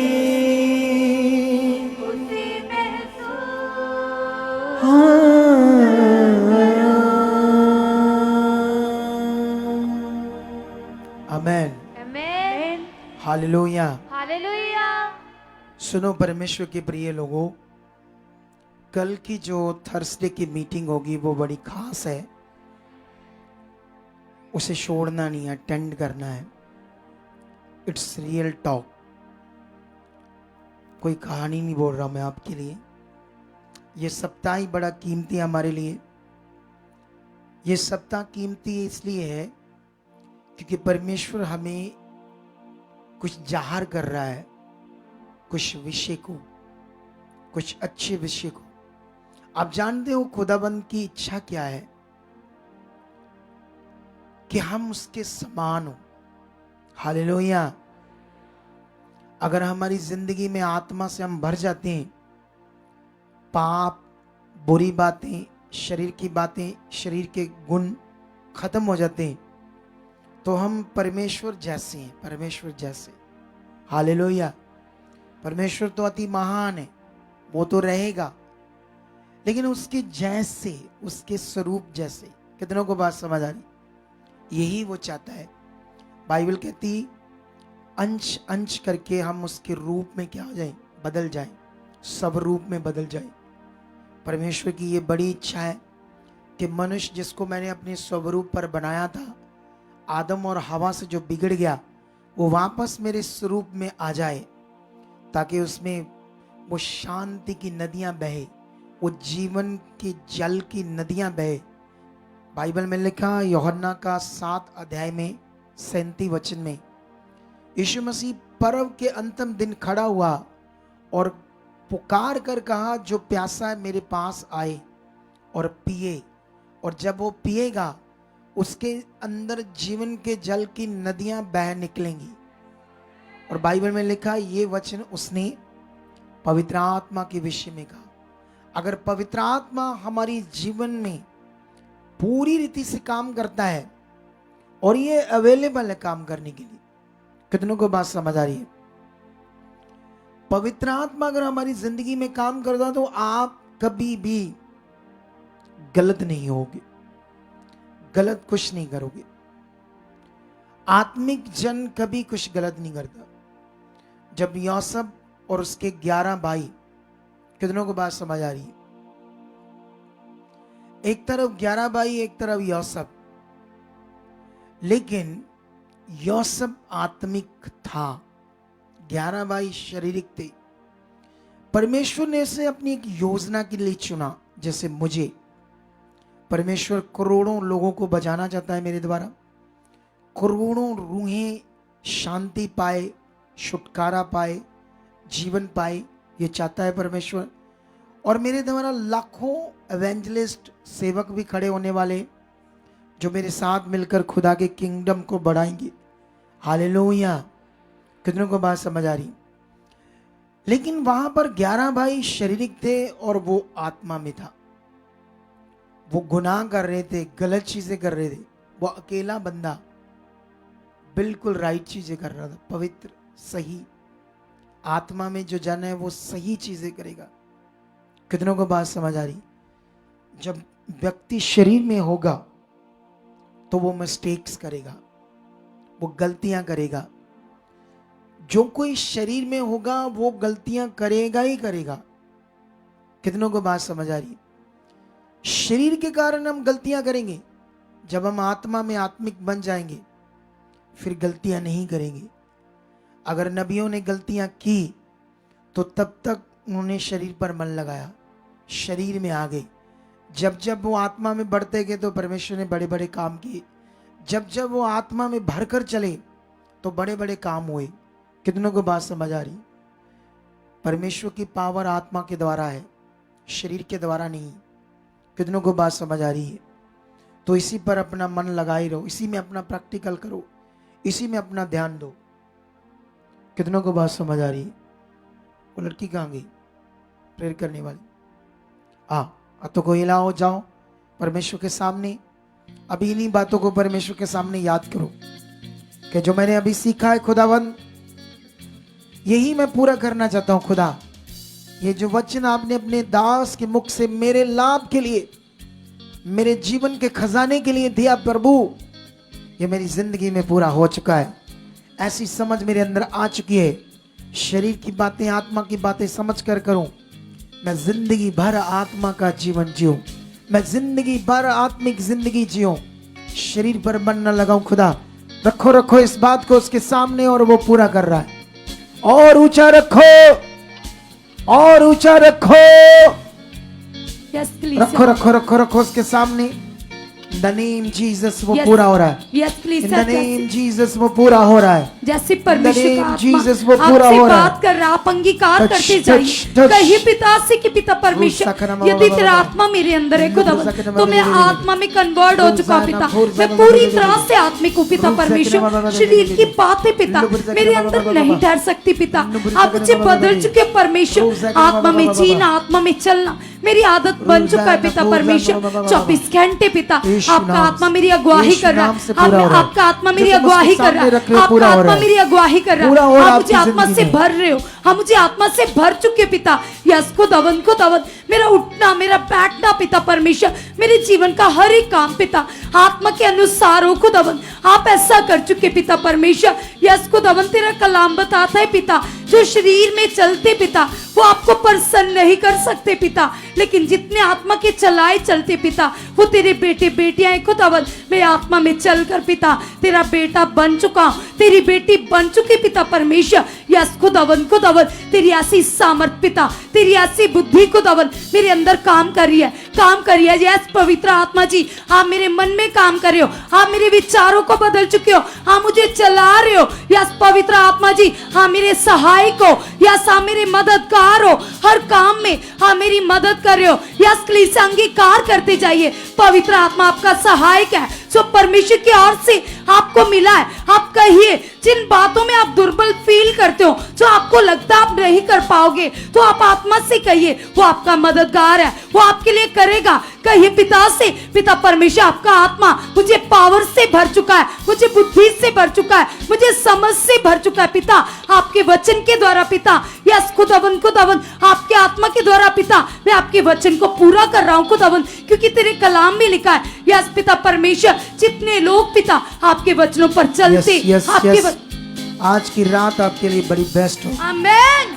आमेन, आमेन, हालेलुया। हालेलुया। सुनो परमेश्वर के प्रिय लोगों, कल की जो थर्सडे की मीटिंग होगी वो बड़ी खास है, उसे छोड़ना नहीं है, अटेंड करना है। इट्स रियल टॉक, कोई कहानी नहीं बोल रहा मैं आपके लिए। ये सप्ताह ही बड़ा कीमती है हमारे लिए। ये सप्ताह कीमती इसलिए है क्योंकि परमेश्वर हमें कुछ जाहिर कर रहा है, कुछ विषय को, कुछ अच्छे विषय को। आप जानते हो खुदाबंद की इच्छा क्या है? कि हम उसके समान हो। हालेलुया। अगर हमारी जिंदगी में आत्मा से हम भर जाते हैं, पाप, बुरी बातें, शरीर की बातें, शरीर के गुण खत्म हो जाते हैं, तो हम परमेश्वर जैसे हैं, परमेश्वर जैसे। हालेलुया। परमेश्वर तो अति महान है, वो तो रहेगा, लेकिन उसके जैसे, उसके स्वरूप जैसे। कितनों को बात समझ आ रही? यही वो चाहता है। बाइबल कहती अंश अंश करके हम उसके रूप में क्या हो जाए? बदल जाए, सब रूप में बदल जाए। परमेश्वर की ये बड़ी इच्छा है कि मनुष्य जिसको मैंने अपने स्वरूप पर बनाया था, आदम और हवा से जो बिगड़ गया, वो वापस मेरे स्वरूप में आ जाए, ताकि उसमें वो शांति की नदियां बहे, वो जीवन के जल की नदियां बहे। बाइबल में लिखा यूहन्ना का 7 अध्याय में 37 वचन में यीशु मसीह पर्व के अंतिम दिन खड़ा हुआ और पुकार कर कहा, जो प्यासा है मेरे पास आए और पिए, और जब वो पिएगा उसके अंदर जीवन के जल की नदियां बह निकलेंगी। और बाइबल में लिखा, ये वचन उसने पवित्र आत्मा के विषय में कहा। अगर पवित्र आत्मा हमारी जीवन में पूरी रीति से काम करता है और ये अवेलेबल है काम करने के लिए, कितनों को बात समझ आ रही है? पवित्र आत्मा अगर हमारी जिंदगी में काम करता तो आप कभी भी गलत नहीं होगे, गलत कुछ नहीं करोगे। आत्मिक जन कभी कुछ गलत नहीं करता। जब यूसुफ और उसके 11 भाई, कितनों को बात समझ आ रही है? एक तरफ 11 भाई, एक तरफ यूसुफ, लेकिन यूसुफ आत्मिक था, 11 भाई शारीरिक थे। परमेश्वर ने इसे अपनी एक योजना के लिए चुना। जैसे मुझे परमेश्वर करोड़ों लोगों को बचाना चाहता है मेरे द्वारा, करोड़ों रूहें शांति पाए, छुटकारा पाए, जीवन पाए, ये चाहता है परमेश्वर। और मेरे द्वारा लाखों एवेंजलिस्ट सेवक भी खड़े होने वाले, जो मेरे साथ मिलकर खुदा के किंगडम को बढ़ाएंगे। हालेलुया, कितनों को बात समझ आ रही? लेकिन वहां पर 11 भाई शारीरिक थे और वो आत्मा में था। वो गुनाह कर रहे थे, गलत चीजें कर रहे थे। वो अकेला बंदा बिल्कुल राइट चीजें कर रहा था, पवित्र, सही। आत्मा में जो जन है वो सही चीजें करेगा। कितनों को बात समझ आ रही? जब व्यक्ति शरीर में होगा तो वो मिस्टेक्स करेगा, वो गलतियां करेगा। जो कोई शरीर में होगा वो गलतियां करेगा ही करेगा। कितनों को बात समझ आ रही? शरीर के कारण हम गलतियां करेंगे। जब हम आत्मा में आत्मिक बन जाएंगे फिर गलतियां नहीं करेंगे। अगर नबियों ने गलतियां की तो तब तक उन्होंने शरीर पर मन लगाया, शरीर में आ गए। जब जब वो आत्मा में बढ़ते गए तो परमेश्वर ने बड़े बड़े काम किए। जब जब वो आत्मा में भरकर चले तो बड़े बड़े काम हुए। कितनों को बात समझ आ रही? परमेश्वर की पावर आत्मा के द्वारा है, शरीर के द्वारा नहीं। कितनों को बात समझ आ रही है? तो इसी पर अपना मन लगाए रहो, इसी में अपना प्रैक्टिकल करो, इसी में अपना ध्यान दो। कितनों को बात समझ आ रही है? वो लड़की कहाँ गई प्रेयर करने वाली? तो को हिलाओ, जाओ परमेश्वर के सामने। अभी इन्हीं बातों को परमेश्वर के सामने याद करो कि जो मैंने अभी सीखा है खुदावंद, यही मैं पूरा करना चाहता हूं। खुदा, ये जो वचन आपने अपने दास के मुख से मेरे लाभ के लिए, मेरे जीवन के खजाने के लिए दिया प्रभु, ये मेरी जिंदगी में पूरा हो चुका है। ऐसी समझ मेरे अंदर आ चुकी है। शरीर की बातें, आत्मा की बातें समझ कर करूं। मैं जिंदगी भर आत्मा का जीवन जीऊं, मैं जिंदगी भर आत्मिक जिंदगी जीऊं, शरीर पर मन न लगाऊं। खुदा, रखो रखो इस बात को उसके सामने, और वो पूरा कर रहा है। और ऊंचा रखो, और ऊंचा रखो, रखो रखो रखो रखो उसके सामने। In the name Jesus, वो पूरा हो रहा है। In the name Jesus, वो पूरा हो रहा है। जैसे परमेश्वर का आत्मा Jesus, वो पूरा आपसे हो रहा है। बात कर रहा, आप अंगीकार करते जाइए। कहिए पिता से कि पिता परमेश्वर, यदि तेरा आत्मा मेरे अंदर है खुदावंद, तो मैं आत्मा में कन्वर्ट हो चुका पिता। मैं पूरी तरह से आत्मिक हूँ पिता परमेश्वर। शरीर की बातें पिता मेरे अंदर नहीं ठहर सकती पिता। आप मुझे बदल चुके परमेश्वर। आत्मा में जीना, आत्मा में चलना मेरी आदत बन चुका है पिता परमेश्वर। 24 घंटे पिता आपका आत्मा मेरी अगुवाही कर रहा है। आपका आत्मा मेरी अगुवाही कर रहा है। आपका आत्मा मेरी अगुवाही कर रहा है। आप मुझे आत्मा से भर रहे हो, हम मुझे आत्मा से भर चुके पिता। यस खुदावंद, मेरा उठना, मेरा बैठना पिता परमेश्वर, मेरे जीवन का हर एक काम पिता आत्मा के अनुसार हो खुदावंद। आप ऐसा कर चुके पिता परमेश्वर। यस खुदावंद, तेरा कलाम बताता है पिता, जो शरीर में चलते पिता वो आपको प्रसन्न नहीं कर सकते पिता, लेकिन जितने आत्मा के चलाए चलते पिता वो तेरे बेटे बेटियां हैं खुदावंद। मैं आत्मा में चलकर पिता तेरा बेटा बन चुका हूं, तेरी बेटी बन चुकी पिता परमेश्वर। यस खुदावन खुदावन, तेरी ऐसी सामर्थ पिता, तेरी ऐसी बुद्धि खुदावन मेरे अंदर काम कर रही है, काम कर रही है। यस पवित्र आत्मा जी, आप मेरे मन में काम कर रहे हो, आप मेरे विचारों को बदल चुके हो, आप मुझे चला रहे हो। यस पवित्र आत्मा जी, हाँ मेरे सहायक हो, यस आप मेरे मददगार हो, हर काम में हाँ मेरी मदद कर रहे हो। यस कलीसिया अंगीकार करते जाइए, पवित्र आत्मा आपका सहायक है जो परमेश्वर की ओर से आपको मिला है। आप कहिए, जिन बातों में आप दुर्बल फील करते हो, जो आपको लगता है आप नहीं कर पाओगे, तो आप आत्मा से कहिए, वो आपका मददगार है, वो आपके लिए करेगा। कहिए पिता से, पिता परमेश्वर आपका आत्मा मुझे पावर से भर चुका है, मुझे बुद्धि से भर चुका है, मुझे समझ से भर चुका है पिता, आपके वचन के द्वारा पिता। यस खुदावन खुदावन, आपके आत्मा के द्वारा पिता मैं आपके वचन को पूरा कर रहा हूँ खुदावन, क्योंकि तेरे कलाम में लिखा है। यस पिता परमेश्वर, जितने लोग पिता आपके वचनों पर चलते, आज की रात आपके लिए बड़ी बेस्ट हो। आमेन,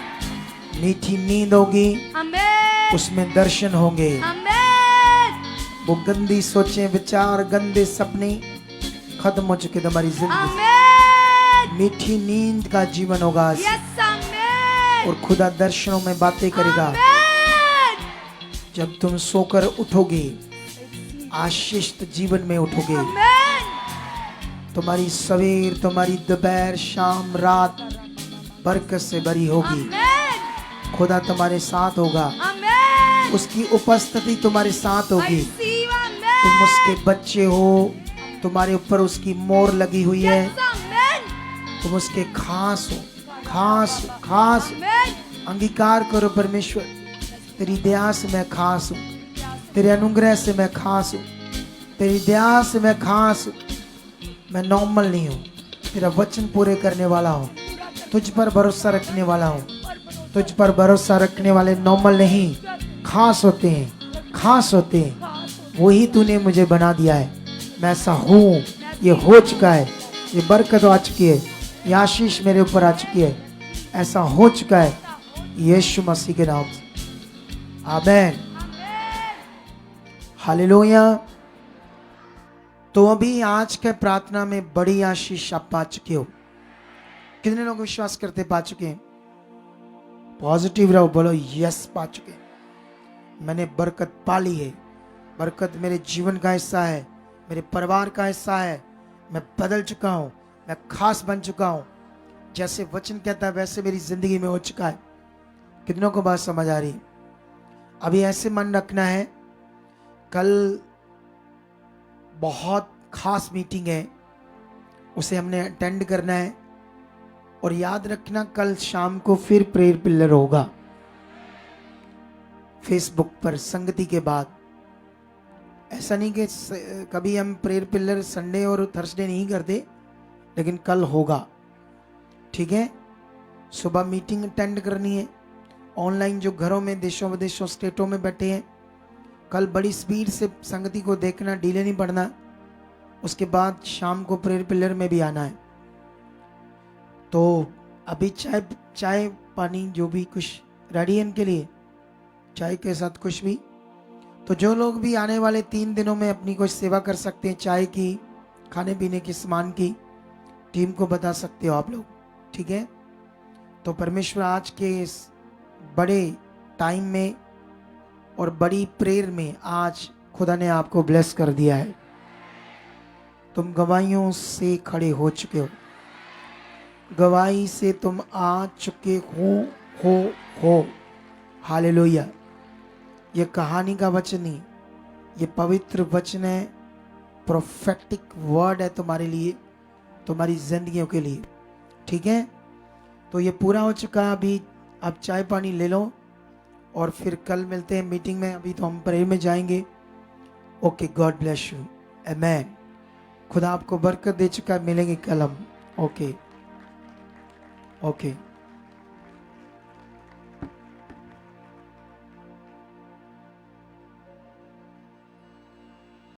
मीठी नींद होगी, आमेन, उसमें दर्शन होंगे, आमेन, वो गंदी सोचें, विचार, गंदे सपने खत्म हो चुके तुम्हारी जिंदगी। आमेन, मीठी नींद का जीवन होगा आज। यस आमेन, और खुदा दर्शनों में बातें करेगा। आमेन, जब तुम सोकर उठोगे, आशीषित जीवन में उठोगे। आमेन, तुम्हारी सवेर, तुम्हारी दोपहर, शाम, रात बरकत से भरी होगी। आमेन, खुदा तुम्हारे साथ होगा, आमेन, उसकी उपस्थिति तुम्हारे साथ होगी। receive, तुम आमेन, उसके बच्चे हो, तुम्हारे ऊपर उसकी मोहर लगी हुई है, यस आमेन, तुम उसके खास हो, खास हो, खास हो। आमेन, अंगीकार करो, परमेश्वर तेरी दया से मैं खास हूँ, तेरे अनुग्रह से मैं खास हूँ, तेरी दया से मैं खास हूँ। मैं नॉर्मल नहीं हूँ, तेरा वचन पूरे करने वाला हूँ, तुझ पर भरोसा रखने वाला हूँ। तुझ पर भरोसा रखने वाले नॉर्मल नहीं, खास होते हैं, खास होते हैं। वही तूने मुझे बना दिया है, मैं ऐसा हूँ, ये हो चुका है, ये बरकत आ चुकी है, ये आशीष मेरे ऊपर आ चुकी है, ऐसा हो चुका है यीशु मसीह के नाम से। आमीन, हालेलुया। तो अभी आज के प्रार्थना में बड़ी आशीष आप पा चुके हो। कितने लोग विश्वास करते पा चुके हैं? पॉजिटिव रहो, बोलो यस पा चुके। मैंने बरकत पा ली है, बरकत मेरे जीवन का हिस्सा है, मेरे परिवार का हिस्सा है, मैं बदल चुका हूँ, मैं खास बन चुका हूँ। जैसे वचन कहता है वैसे मेरी जिंदगी में हो चुका है। कितनों को बात समझ आ रही? अभी ऐसे मन रखना है, कल बहुत खास मीटिंग है, उसे हमने अटेंड करना है। और याद रखना, कल शाम को फिर प्रेयर पिलर होगा फेसबुक पर संगति के बाद। ऐसा नहीं कि कभी हम प्रेयर पिलर संडे और थर्सडे नहीं करते, लेकिन कल होगा, ठीक है? सुबह मीटिंग अटेंड करनी है। ऑनलाइन जो घरों में, देशों विदेशों, स्टेटों में बैठे हैं, कल बड़ी स्पीड से संगति को देखना, डिले नहीं पड़ना। उसके बाद शाम को प्रेयर पिलर में भी आना है। तो अभी चाय पानी जो भी कुछ रेडी है इनके लिए, चाय के साथ कुछ भी। तो जो लोग भी आने वाले 3 दिनों में अपनी कुछ सेवा कर सकते हैं, चाय की, खाने पीने की, सामान की, टीम को बता सकते हो आप लोग, ठीक है? तो परमेश्वर आज के इस बड़े टाइम में और बड़ी प्रेयर में आज खुदा ने आपको ब्लेस कर दिया है। तुम गवाहियों से खड़े हो चुके हो, गवाही से तुम आ चुके हो। हालेलुया। ये कहानी का वचन नहीं, ये पवित्र वचन है, प्रोफेटिक वर्ड है तुम्हारे लिए, तुम्हारी जिंदगियों के लिए, ठीक है? तो ये पूरा हो चुका है। अभी आप चाय पानी ले लो और फिर कल मिलते हैं मीटिंग में। अभी तो हम प्रेयर में जाएंगे। ओके, गॉड ब्लेस यू, आमेन। खुदा आपको बरकत दे चुका है, मिलेंगे कल हम। ओके।